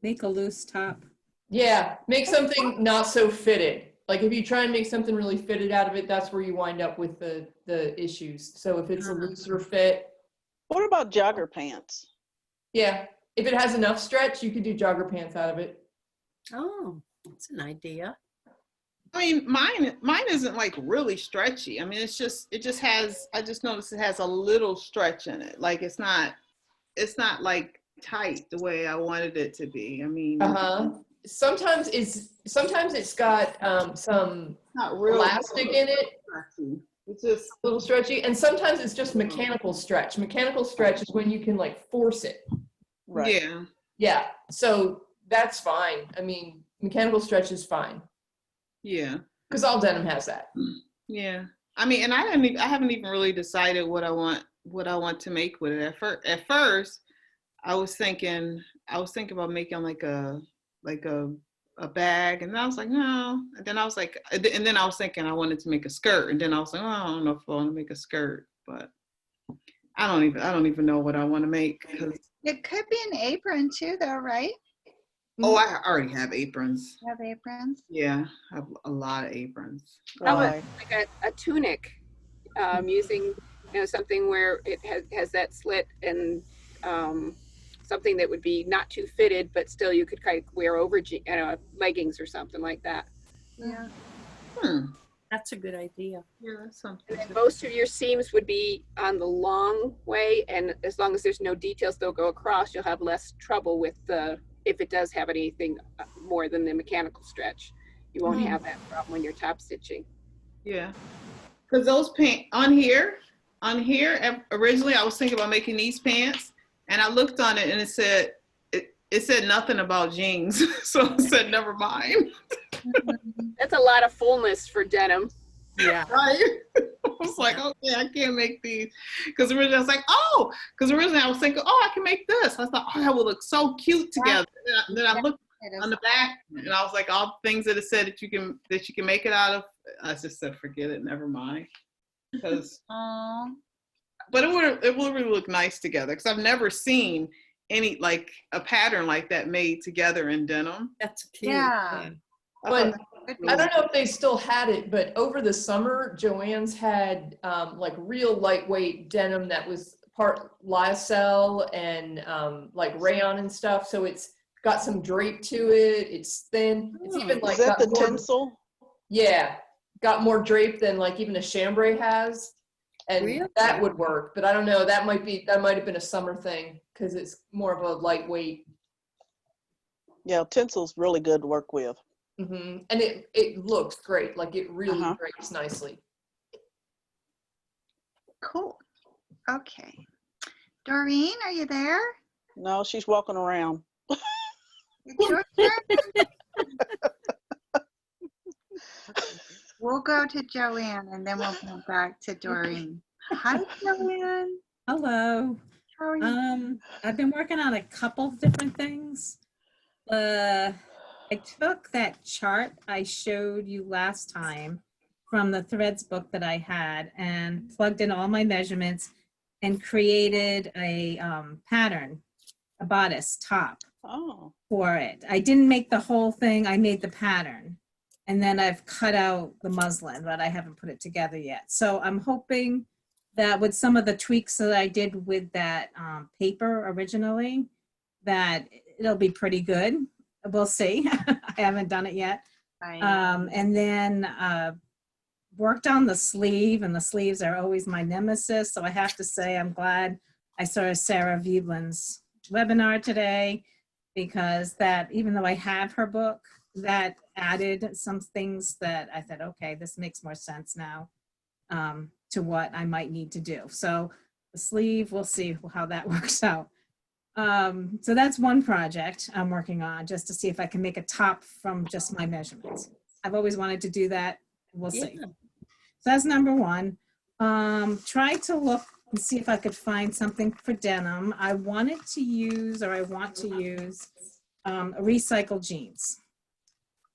Make a loose top. Yeah, make something not so fitted. Like if you try and make something really fitted out of it, that's where you wind up with the issues. So if it's a looser fit. What about jogger pants? Yeah, if it has enough stretch, you could do jogger pants out of it. Oh, that's an idea. Mine isn't like really stretchy. I just noticed it has a little stretch in it. Like it's not like tight the way I wanted it to be. Sometimes it's got some elastic in it. It's just a little stretchy, and sometimes it's just mechanical stretch. Mechanical stretch is when you can like force it. Right. Yeah. Yeah. So that's fine. Mechanical stretch is fine. Yeah. Because all denim has that. Yeah. And I haven't even really decided what I want to make with it. At first, I was thinking about making like a a bag, and I was like, no. And then I was like, and then I was thinking I wanted to make a skirt, and then I was like, oh, I don't know if I want to make a skirt, but I don't even know what I want to make. 'Cause, It could be an apron too, though, right? oh, I already have aprons. You have aprons. Yeah, I have a lot of aprons. How about Why? like a tunic, using, something where it has that slit and something that would be not too fitted, but still you could kind of wear over leggings or something like that. Yeah. That's a good idea. Yeah, that's something. And then most of your seams would be on the long way, and as long as there's no details they'll go across, you'll have less trouble with if it does have anything more than the mechanical stretch. You won't have that problem when you're top stitching. Yeah, because those pants on here, originally I was thinking about making these pants, and I looked on it and it said nothing about jeans, so I said never mind. That's a lot of fullness for denim. Yeah. Right? I was like, okay, I can't make these. Because originally I was like, originally I was thinking, I can make this. I thought, that would look so cute together. And then I looked on the back, and I was like, all the things that it said that you can make it out of. I just said, forget it, never mind. Because, but it would really look nice together. Because I've never seen any like a pattern like that made together in denim. That's cute. Yeah. But I don't know if they still had it, but over the summer, Joann's had like real lightweight denim that was part lyocell and like rayon and stuff. So it's got some drape to it. It's thin. It's even like Is that got the more, tinsel? yeah, got more drape than like even a chambray has, and Really? that would work. But I don't know. That might have been a summer thing because it's more of a lightweight. Yeah, tinsel's really good to work with. And it looks great. Like it really drapes nicely. Cool. Okay. Doreen, are you there? No, she's walking around. It's your turn. We'll go to Joanne and then we'll go back to Doreen. Hi, Joanne. Hello. How are you? I've been working on a couple of different things. I took that chart I showed you last time from the threads book that I had and plugged in all my measurements and created a pattern, a bodice top for it. I didn't make the whole thing, I made the pattern. And then I've cut out the muslin, but I haven't put it together yet. So I'm hoping that with some of the tweaks that I did with that paper originally, that it'll be pretty good. We'll see. I haven't done it yet. And then worked on the sleeve, and the sleeves are always my nemesis. So I have to say I'm glad I saw Sarah Vieblin's webinar today, because that, even though I have her book, that added some things that I said, okay, this makes more sense now to what I might need to do. So the sleeve, we'll see how that works out. So that's one project I'm working on, just to see if I can make a top from just my measurements. I've always wanted to do that. We'll see. So that's number one. Try to look and see if I could find something for denim. I want to use recycled jeans.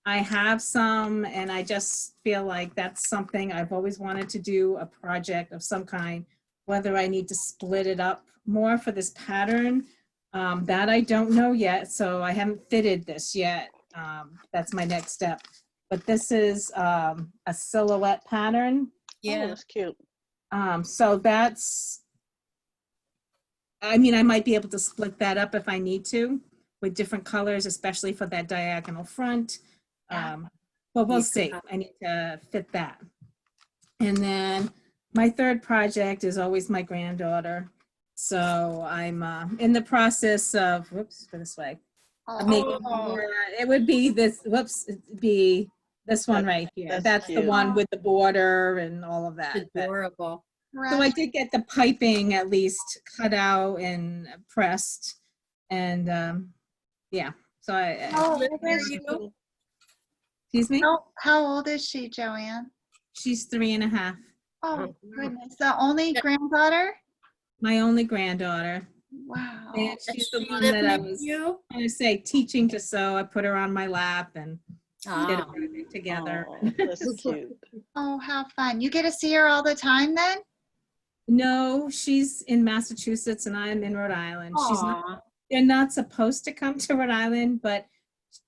I have some, and I just feel like that's something I've always wanted to do, a project of some kind. Whether I need to split it up more for this pattern, that I don't know yet, so I haven't fitted this yet. That's my next step. But this is a silhouette pattern. Yeah, that's cute. So that's, I mean, I might be able to split that up if I need to with different colors, especially for that diagonal front. But we'll see. I need to fit that. And then my third project is always my granddaughter. So I'm in the process of, whoops, go this way. It would be this, whoops, it'd be this one right here. That's the one with the border and all of that. Adorable. So I did get the piping at least cut out and pressed. And yeah, so How old is she? Excuse me? How old is she, Joanne? She's 3.5. Oh, goodness. The only granddaughter? My only granddaughter. Wow. And Does she's the she one live that I near was you? going to say teaching to sew. I put her on my lap and did a Ah, project together. Oh, that's cute. Oh, how fun. You get to see her all the time then? No, she's in Massachusetts and I'm in Rhode Island. She's not, aw. they're not supposed to come to Rhode Island, but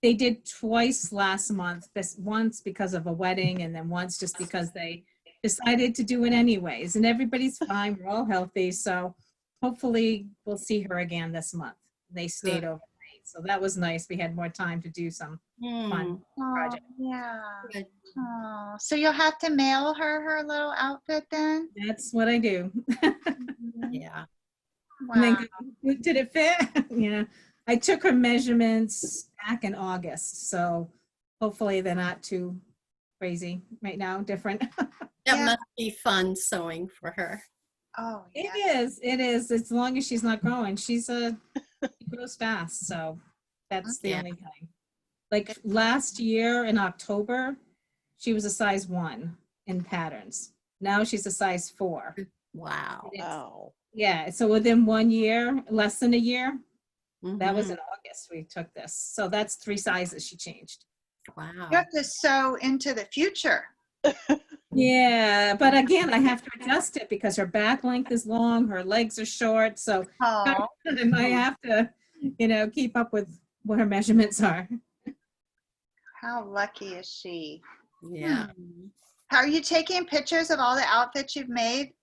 they did twice last month. This once because of a wedding and then once just because they decided to do it anyways. And everybody's fine. We're all healthy. So hopefully we'll see her again this month. They stayed Good. overnight. So that was nice. We had more time to do some fun Oh, project. yeah. Good. Oh, so you'll have to mail her her little outfit then? That's what I do. Yeah. And then Wow. did it fit? Yeah. I took her measurements back in August, so hopefully they're not too crazy right now, different. That Yeah. must be fun sewing for her. Oh, It yeah. is, as long as she's not growing. She grows fast, so that's the Yeah. only thing. Like last year in October, she was a size 1 in patterns. Now she's a size 4. Wow. Wow. Yeah, so within 1 year, less than a year, that was Mhm. in August we took this. So that's 3 sizes she changed. Wow. You have to sew into the future. Yeah, but again, I have to adjust it because her back length is long, her legs are short, so Oh, I have to, keep up with what her measurements are. how lucky is she? Yeah. How are you taking pictures of all the outfits you've made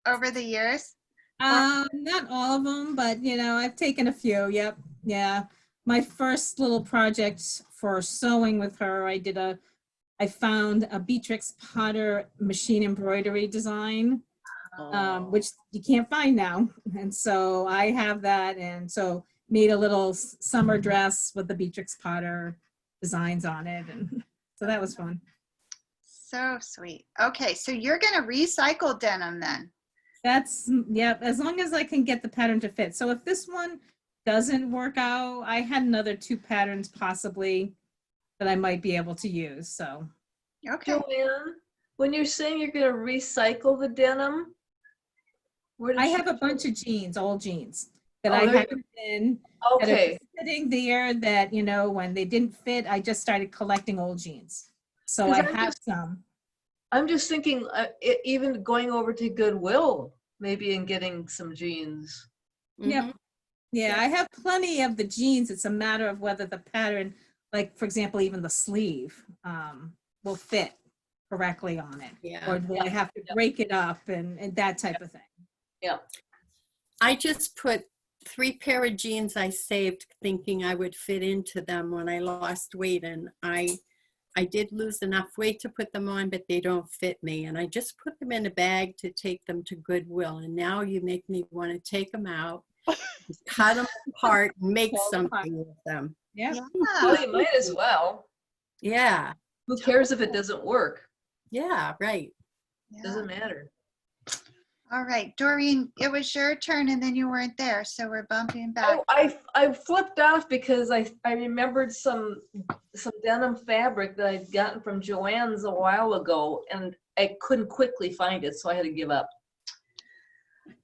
over the years? Not all of them, but I've taken a few. Yep. Yeah. My first little project for sewing with her, I found a Beatrix Potter machine embroidery design, which you can't find now. And so I have that. And so made a little summer dress with the Beatrix Potter designs on it. And so that was fun. So sweet. Okay, so you're going to recycle denim then? Yeah, as long as I can get the pattern to fit. So if this one doesn't work out, I had another 2 patterns possibly that I might be able to use, so. Okay. Joanne, when you're saying you're gonna recycle the denim, where did I you? have a bunch of jeans, old jeans, that Oh, I there haven't been, that are Okay, sitting there that, when they didn't fit, I just started collecting old jeans. So 'Cause I I'm have just- some. I'm just thinking, even going over to Goodwill, maybe, and getting some jeans. Yep. Mhm. Yeah, I have plenty of the jeans. It's a matter of whether the pattern, like, for example, even the sleeve, will fit correctly on it. Yeah. Or will I have to break it up and that type of thing. Yeah. I just put 3 pair of jeans I saved thinking I would fit into them when I lost weight, and I did lose enough weight to put them on, but they don't fit me. And I just put them in a bag to take them to Goodwill. And now you make me want to take them out, cut them apart, and make Pull them apart. something with them. Yeah. Well, you might as well. Yeah. Who cares if it doesn't work? Yeah, right. Yeah. Doesn't matter. All right, Doreen, it was your turn and then you weren't there, so we're bumping back. Oh, I flipped off because I remembered some denim fabric that I'd gotten from Joann's a while ago, and I couldn't quickly find it, so I had to give up.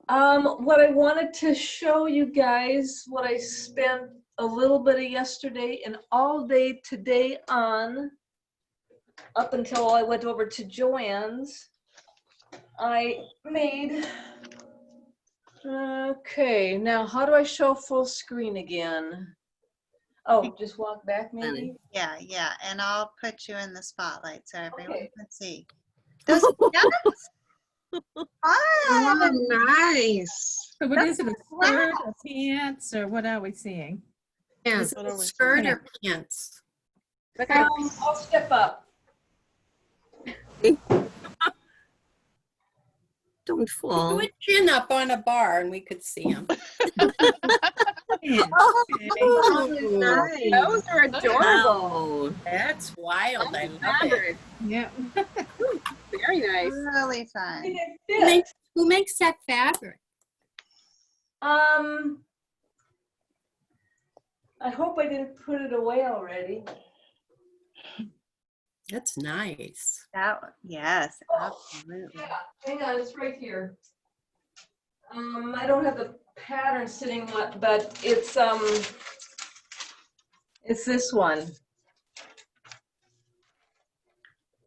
What I wanted to show you guys, what I spent a little bit of yesterday and all day today on, up until I went over to Joann's. I made, okay, now how do I show full screen again? Oh, just walk back maybe? Yeah, yeah, and I'll put you in the spotlight so everyone Okay. can see. Those yes. Oh, Fun. nice. So what is it, a Wow. skirt or pants, or what are we seeing? Yeah. Is it What are a we skirt seeing? or pants? I'll step up. Don't Do fall. a chin up on a bar and we could see them. Pants, okay. Oh, nice. Those are adorable. Wow. That's wild. I love it. Yeah. Very nice. Really fun. It Who makes that fabric? I hope I didn't put it away already. That's nice. Yes, absolutely. Yeah, hang on, it's right here. I don't have the pattern sitting, but it's this one.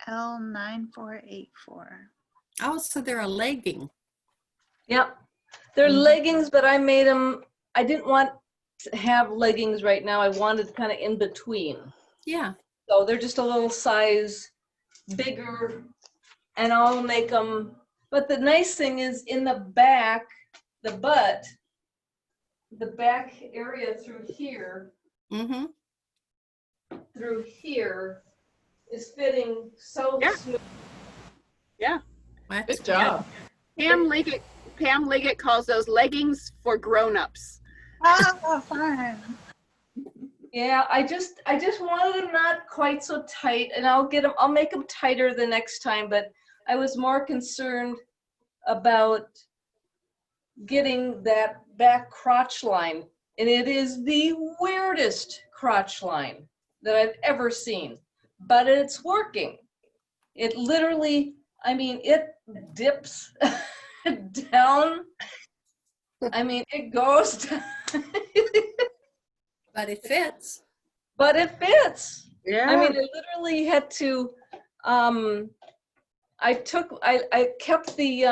L9484. Oh, so they're a legging. Yep. They're Mhm. leggings, but I made them, I didn't want to have leggings right now. I wanted kind of in between. Yeah. So they're just a little size bigger, and I'll make them. But the nice thing is in the back, the butt, the back area through here, Mm-hmm. through here is fitting so Yeah. smooth. Yeah. That's Good job. Pam Liggett calls those leggings for grown-ups. Oh, fun. Yeah, I just wanted them not quite so tight, and I'll make them tighter the next time, but I was more concerned about getting that back crotch line, and it is the weirdest crotch line that I've ever seen, but it's working. It literally, I mean, it dips down. I mean, it goes down. But it fits. But it fits. Yeah. I mean, I literally had to, I kept the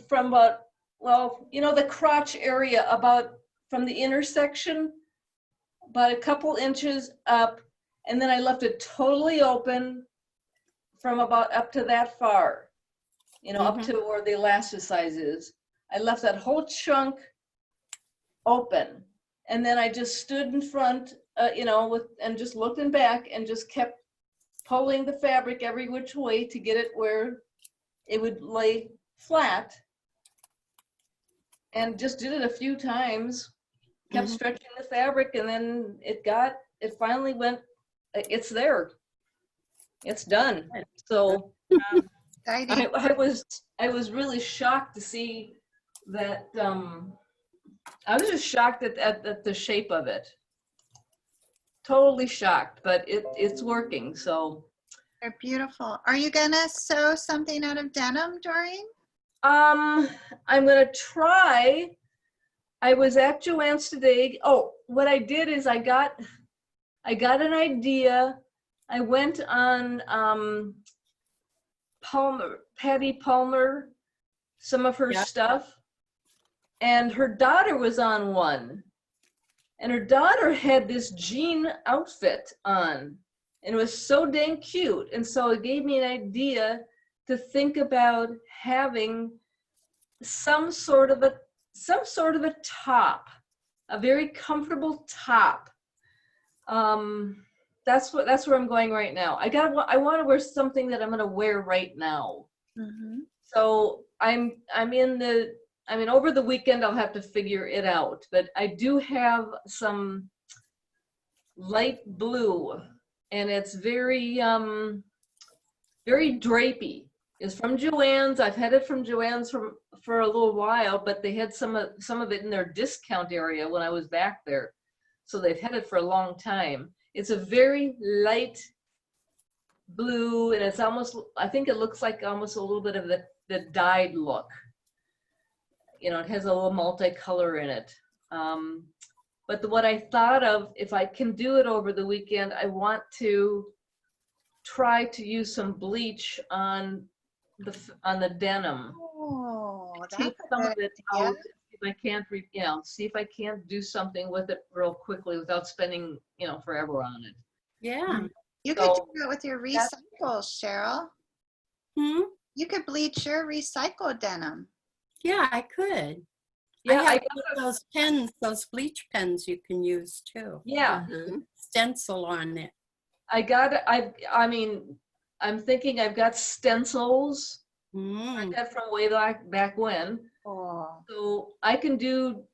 from about, well, you know, the crotch area about from the intersection, about a couple inches up, and then I left it totally open from about up to that far, you know, up to where the elasticize is. I left that whole chunk open. And then I just stood in front, you know, and just looked in back and just kept pulling the fabric every which way to get it where it would lay flat. And just did it a few times, kept stretching the fabric, and then it finally went, it's there. It's done. So Exciting. I was really shocked to see that, I was just shocked at the shape of it. Totally shocked, but it's working, so. They're beautiful. Are you gonna sew something out of denim, Doreen? I'm gonna try. I was at Joann's today. Oh, what I did is I got an idea. I went on Patty Palmer, some of her stuff. And her daughter was on one. And her daughter had this jean outfit on. And it was so dang cute. And so it gave me an idea to think about having some sort of a top, a very comfortable top. That's where I'm going right now. I want to wear something that I'm going to wear right now. So over the weekend, I'll have to figure it out, but I do have some light blue, and it's very, very drapey. It's from Joann's. I've had it from Joann's for a little while, but they had some of it in their discount area when I was back there. So they've had it for a long time. It's a very light blue, and it's almost, I think it looks like almost a little bit of the dyed look. You know, it has a little multicolor in it. But what I thought of, if I can do it over the weekend, I want to try to use some bleach on the denim. Oh, Take some of it out. If I can't, see if I can't do something with it real quickly without spending, forever on it. Yeah. You could do it with your recycles, Cheryl. You could bleach your recycled denim. Yeah, I could. Yeah, I have those pens, those bleach pens you can use too. Yeah. Stencil on it. I'm thinking I've got stencils. I got from way back when. Oh. So I can do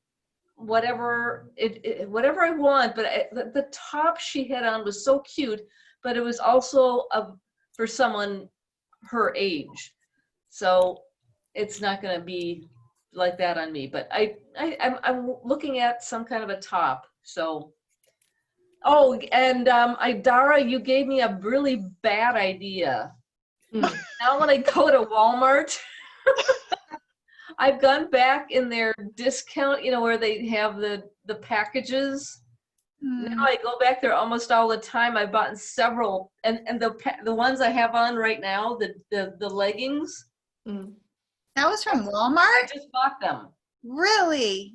whatever whatever I want, but the top she had on was so cute, but it was also for someone her age. So it's not going to be like that on me, but I'm looking at some kind of a top. So, oh, and Dara, you gave me a really bad idea. Now when I go to Walmart, I've gone back in their discount, where they have the packages. Now I go back there almost all the time. I've bought several, and the ones I have on right now, the leggings, That was from I Walmart? just bought them. Really?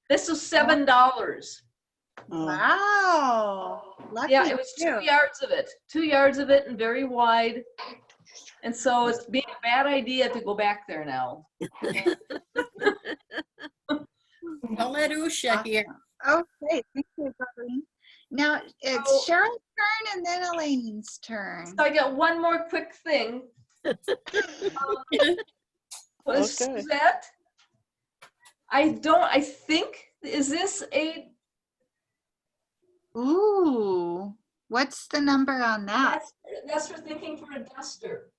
This was $7. Wow. Lucky Yeah, it was 2 you. yards of it. 2 yards of it and very wide. And so it's being a bad idea to go back there now. Don't let Usha hear. Okay, thank you, Darlene. Now it's So- Cheryl's turn and then Elaine's turn. So I got one more quick thing. Was Okay. Suzette? I think, is this a, Ooh, what's the number on that? that's for thinking for a duster.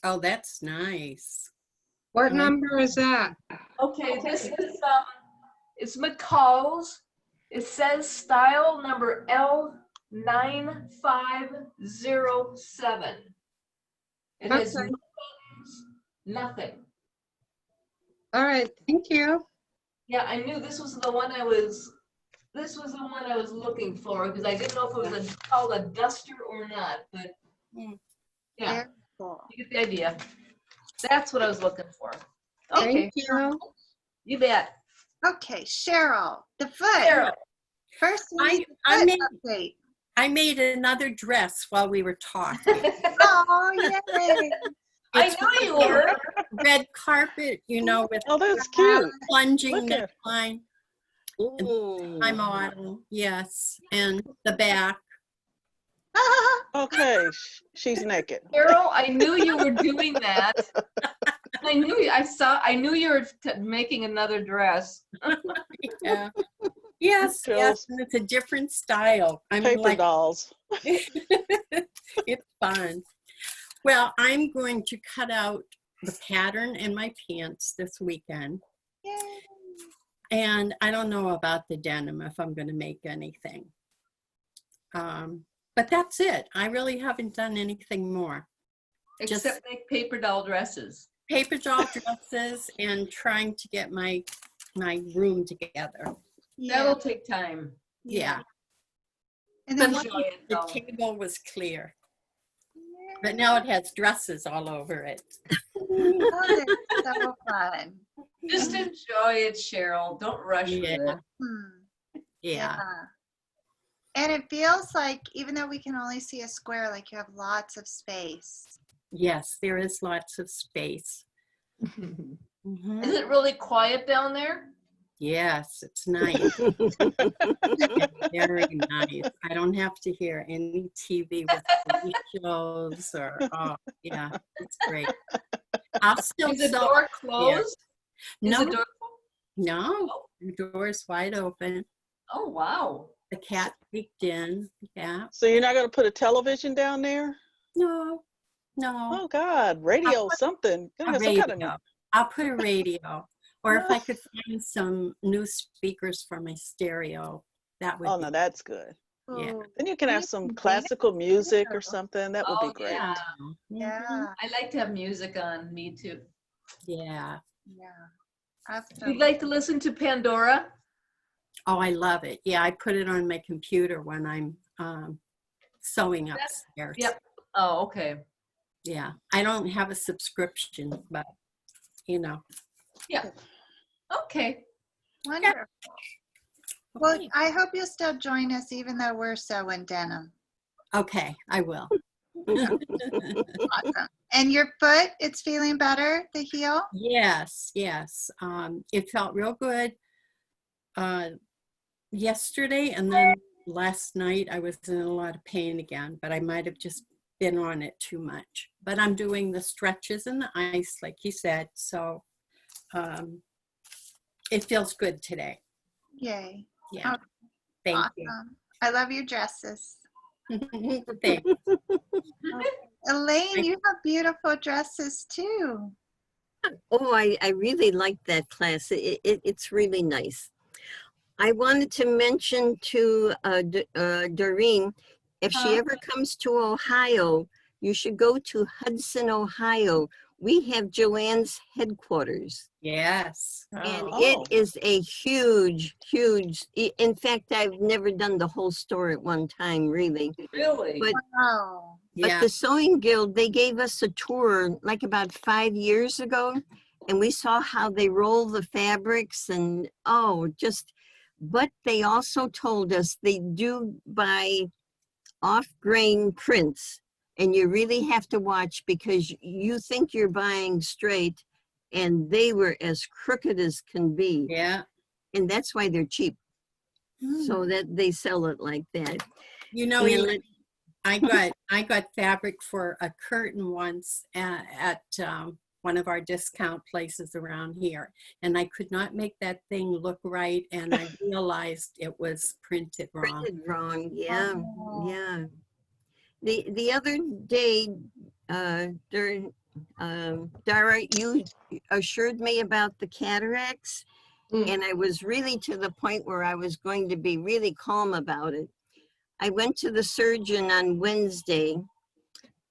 Oh, that's nice. What number is that? Okay, this is, it's McCall's. It says style number L9507. It has Okay. no buttons, nothing. All right, thank you. Yeah, I knew this was the one I was looking for, because I didn't know if it was called a duster or not, but yeah, Very cool. you get the idea. That's what I was looking for. Okay, Thank you. you bet. Okay, Cheryl, the foot. Cheryl. First, we I- need the I foot made- update. I made another dress while we were talking. Oh, yay. I It's knew you were. red carpet, with Oh, that's cute. plunging Look at- neckline. Ooh. My model, yes, and the back. Okay, she's naked. Carol, I knew you were doing that. I knew you were making another dress. Yeah. Yes, Girls. and it's a different style. I'm Paper like, dolls. it's fun. Well, I'm going to cut out the pattern in my pants this weekend. Yay. And I don't know about the denim if I'm going to make anything. But that's it. I really haven't done anything more. Except make paper doll dresses. Paper doll dresses and trying to get my room together. That'll take time. Yeah. And But then Enjoy it, the though. table was clear. But now it has dresses all over it. oh, that's so fun. Just enjoy it, Cheryl. Don't rush with Yeah. it. Yeah. And it feels like, even though we can only see a square, like you have lots of space. Yes, there is lots of space. Mhm. Is it really quiet down there? Yes, it's nice. It's very nice. I don't have to hear any TV with TV shows or, oh, yeah, it's great. I'll still Is the sew- door closed? No, Is the door? no, the door's wide open. Oh, wow. The cat peeked in. Yeah. So you're not gonna put a television down there? No. Oh God, radio something. A Gotta have some kind radio. of- I'll put a radio. Or if I could find some new speakers for my stereo, that would Oh be, no, that's good. yeah. Then you can have some classical music or something. That would Oh, be great. yeah. Yeah, I like to have music on. Me too. Yeah. yeah. You'd like to listen to Pandora? Oh, I love it. Yeah, I put it on my computer when I'm sewing upstairs. Yep. Oh, okay. Yeah. I don't have a subscription, but Yeah. Okay. Wonderful. Well, Okay. I hope you'll still join us even though we're sewing denim. Okay, I will. Awesome. And your foot, it's feeling better, the heel? Yes, yes. It felt real good yesterday, and then last night I was in a lot of pain again, but I might have just been on it too much. But I'm doing the stretches in the ice, like you said, so it feels good today. Yay. Yeah. Oh, Thank awesome. I love your dresses. you. Thanks. Elaine, you have beautiful dresses too. Oh, I really like that class. It's really nice. I wanted to mention to Doreen, if she ever comes to Ohio, you should go to Hudson, Ohio, we have Joanne's headquarters. Yes. And Oh. it is a huge, huge, in fact, I've never done the whole store at one time, really. Really? But Oh, Yeah. the Sewing Guild, they gave us a tour like about 5 years ago, and we saw how they roll the fabrics and but they also told us they do buy off-grain prints, and you really have to watch because you think you're buying straight, and they were as crooked as can be. Yeah. And that's why they're cheap. So that they sell it like that. You know, And Elaine, I got fabric for a curtain once at one of our discount places around here, and I could not make that thing look right, and I realized it was printed wrong. printed wrong, yeah, Oh. yeah. The other day, Dara, you assured me about the cataracts, and I was really to the point where I was going to be really calm about it. I went to the surgeon on Wednesday,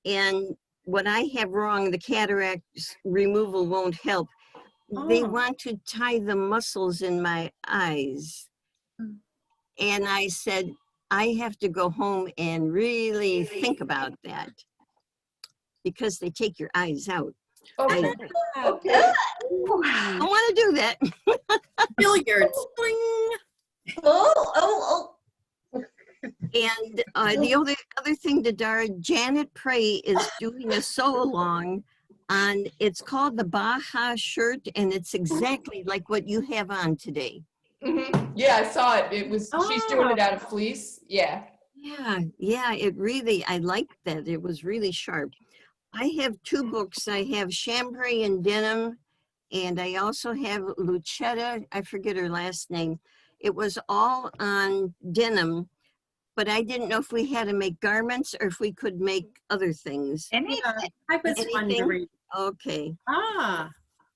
and what I have wrong, the cataract removal won't help. They Oh. want to tie the muscles in my eyes. And I said, I have to go home and really think about that because they take your eyes out. Okay. Okay. I want to do that. Billiards. Boing. Oh. And the other thing to Dara, Janet Prey is doing a sew along on, it's called the Baja shirt, and it's exactly like what you have on today. Yeah, I saw it. She's doing it out of fleece. Yeah. Yeah, I liked that. It was really sharp. I have 2 books. I have Chambray and Denim, and I also have Lucetta, I forget her last name. It was all on denim, but I didn't know if we had to make garments or if we could make other things. anything. I was Anything? wondering. Okay. Ah.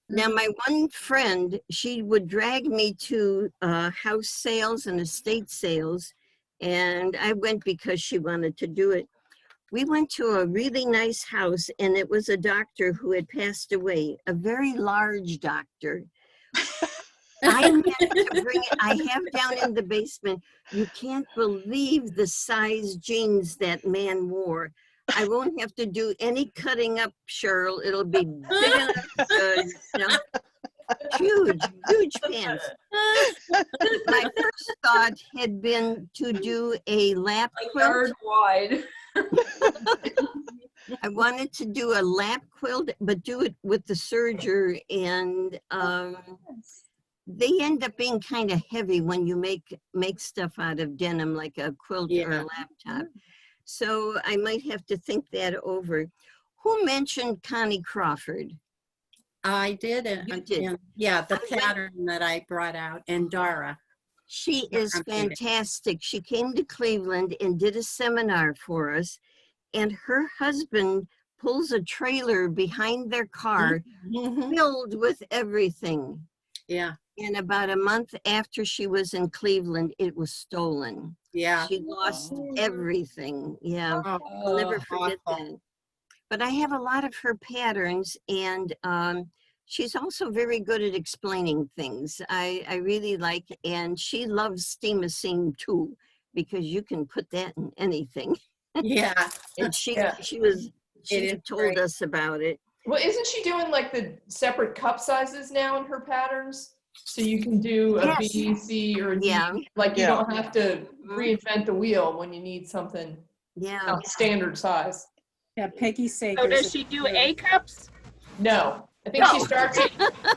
Now, my one friend, she would drag me to house sales and estate sales, and I went because she wanted to do it. We went to a really nice house, and it was a doctor who had passed away, a very large doctor. I had to bring it. I have down in the basement. You can't believe the size jeans that man wore. I won't have to do any cutting up, Cheryl. It'll be big enough, huge pants. My first thought had been to do a lap A quilt. yard wide. I wanted to do a lap quilt, but do it with the serger, and they end up being kind of heavy when you make stuff out of denim, like a quilt or a laptop. So I might have to think that over. Who mentioned Connie Crawford? I did. You did. And, yeah, the pattern that I brought out, and Dara. She is fantastic. She came to Cleveland and did a seminar for us, and her husband pulls a trailer behind their car filled with everything. Yeah. And about a month after she was in Cleveland, it was stolen. Yeah. She lost everything. Yeah, I'll never forget that. But I have a lot of her patterns, and she's also very good at explaining things. I really like, and she loves steam-a-seam too, because you can put that in anything. Yeah. And she is told great. us about it. Well, isn't she doing like the separate cup sizes now in her patterns? So you can do a Yes. B, C, or a D. Yeah. Like you Yeah. don't have to reinvent the wheel when you need something standard size. Yeah, Peggy Sager. So does she do A cups? No, I think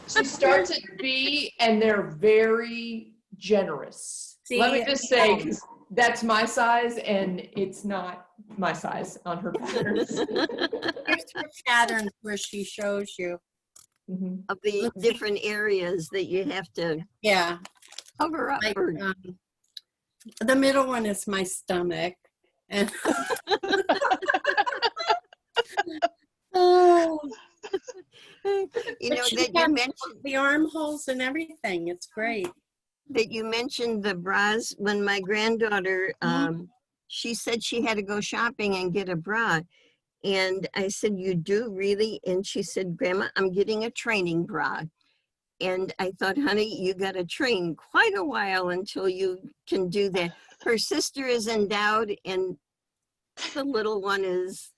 she starts at B, and they're very generous. Let me just say, 'cause that's my size, and it's not my size on her patterns. Here's her patterns where she shows you. Of the different areas that you have to cover up. Like, or- the middle one is my stomach. And oh, you know, she that you has mentioned the armholes and everything. It's great. that you mentioned the bras. When my granddaughter, she said she had to go shopping and get a bra, And I said, you do really? And she said, Grandma, I'm getting a training bra. And I thought, honey, you got to train quite a while until you can do that. Her sister is endowed and the little one is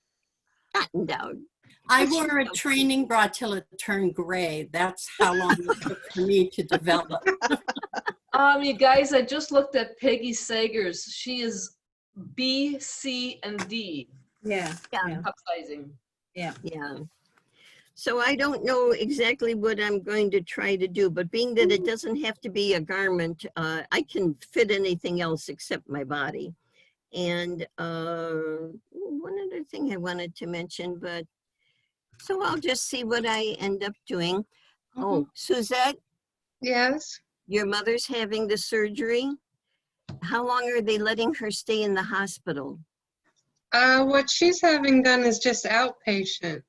not endowed. I But she's wore a so training bra till it turned gray. That's how long it took for me to develop. You guys, I just looked at Peggy Sagers. She is B, C, and D. Yeah. Yeah. Upsizing. Yeah. Yeah. So I don't know exactly what I'm going to try to do, but being that it doesn't have to be a garment, I can fit anything else except my body. And one other thing I wanted to mention, but so I'll just see what I end up doing. Oh, Suzette, Yes. your mother's having the surgery. How long are they letting her stay in the hospital? What she's having done is just outpatient.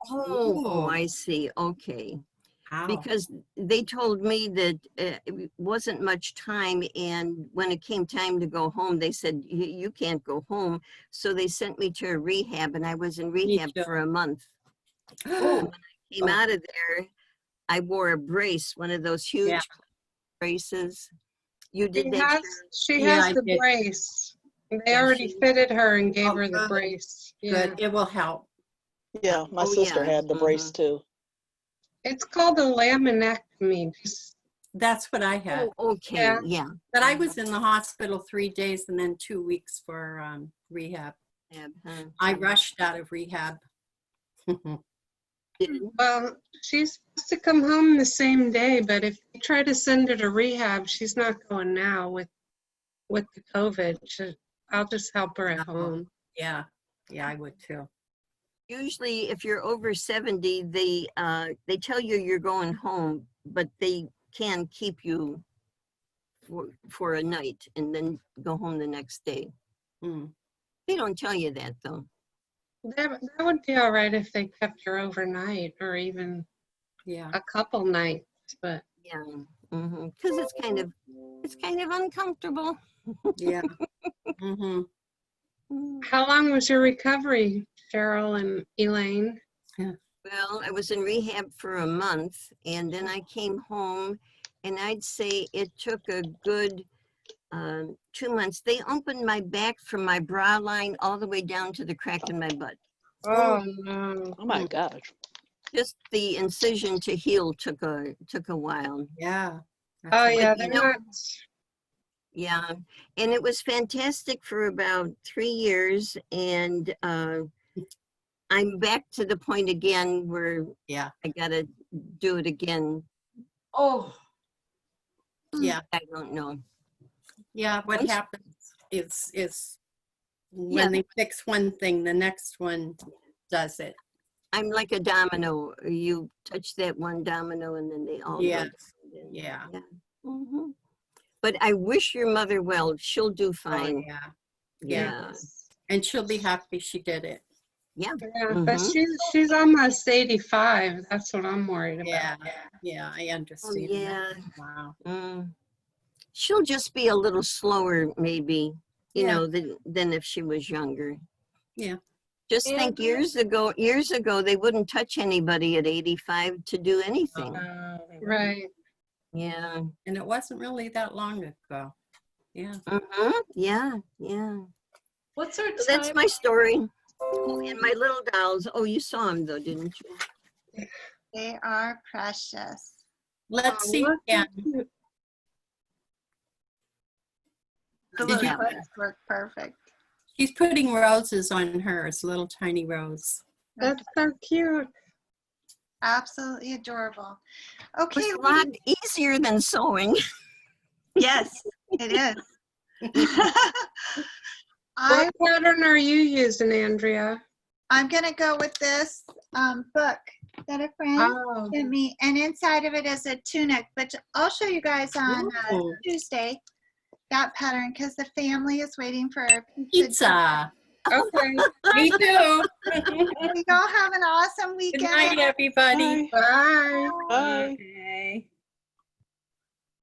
Oh, I see. Okay. How? Because they told me that it wasn't much time, and when it came time to go home, they said, you can't go home. So they sent me to a rehab, and I was in rehab too. for a month. And when I came out of there, I wore a brace, one of those huge Yeah. braces. You She did that? has, Sharon? she Yeah, has I the did. brace. They Yeah, already she- fitted her and gave Oh, her the good. brace. Yeah. Good. It will help. Yeah, my Oh, sister yeah. had the brace too. It's called a laminectomy. Just, That's what I had. Oh, okay. Yeah. Yeah. But I was in the hospital 3 days and then 2 weeks for rehab. Uh-huh. I rushed out of rehab. well, she's supposed to come home the same day, but if you try to send her to rehab, she's not going now with the COVID. I'll just help her at home. Yeah. Yeah, I would too. Usually if you're over 70, they tell you you're going home, but they can keep you for a night and then go home the next day. Mm. They don't tell you that though. That would be all right if they kept her overnight or even Yeah. a couple nights, but Yeah. Because it's kind of uncomfortable. Yeah. Mm-hmm. how long was your recovery, Cheryl and Elaine? Well, I was in rehab for a month and then I came home, and I'd say it took a good 2 months. They opened my back from my bra line all the way down to the crack in my butt. Oh no. Oh my gosh. Just the incision to heal took a while. Yeah. Oh That's yeah, But, you they're know, not. Yeah, and it was fantastic for about 3 years, and I'm back to the point again where Yeah. I gotta do it again. Oh, Yeah. I don't know. Yeah. What Once- happens is when Yeah. they fix one thing, the next one does it. I'm like a domino. You touch that one domino and then they all go Yes. down. Yeah. Mhm. But I wish your mother well. She'll do Oh, fine. yeah. Yeah. And she'll be happy she did it. Yeah. Yeah, but Mhm. she's almost 85. That's what I'm worried about. Yeah. Yeah. I Oh, understand. yeah. Wow. She'll just be a little slower, maybe, you Yeah. know, than if she was younger. Yeah. Just think years ago, they wouldn't touch anybody at 85 to do anything. Right. Yeah. And it wasn't really that long ago. Yeah. Yeah. Yeah. what's our So that's time? my story. Oh, and my little dolls. Oh, you saw them though, didn't you? They are precious. Let's Oh, see. look Yeah. how cute. The Did little you- buds look perfect. She's putting roses on hers, little tiny rose. That's so cute. Absolutely adorable. It Okay, was a lot easier than sewing. yes, it is. What pattern are you using, Andrea? I'm gonna go with this book that a friend Oh, sent me, and inside of it is a tunic. But I'll show you guys on Ooh. Tuesday that pattern because the family is waiting for Pizza. okay. Me too. You all have an awesome Good weekend. night, everybody. Bye. Bye.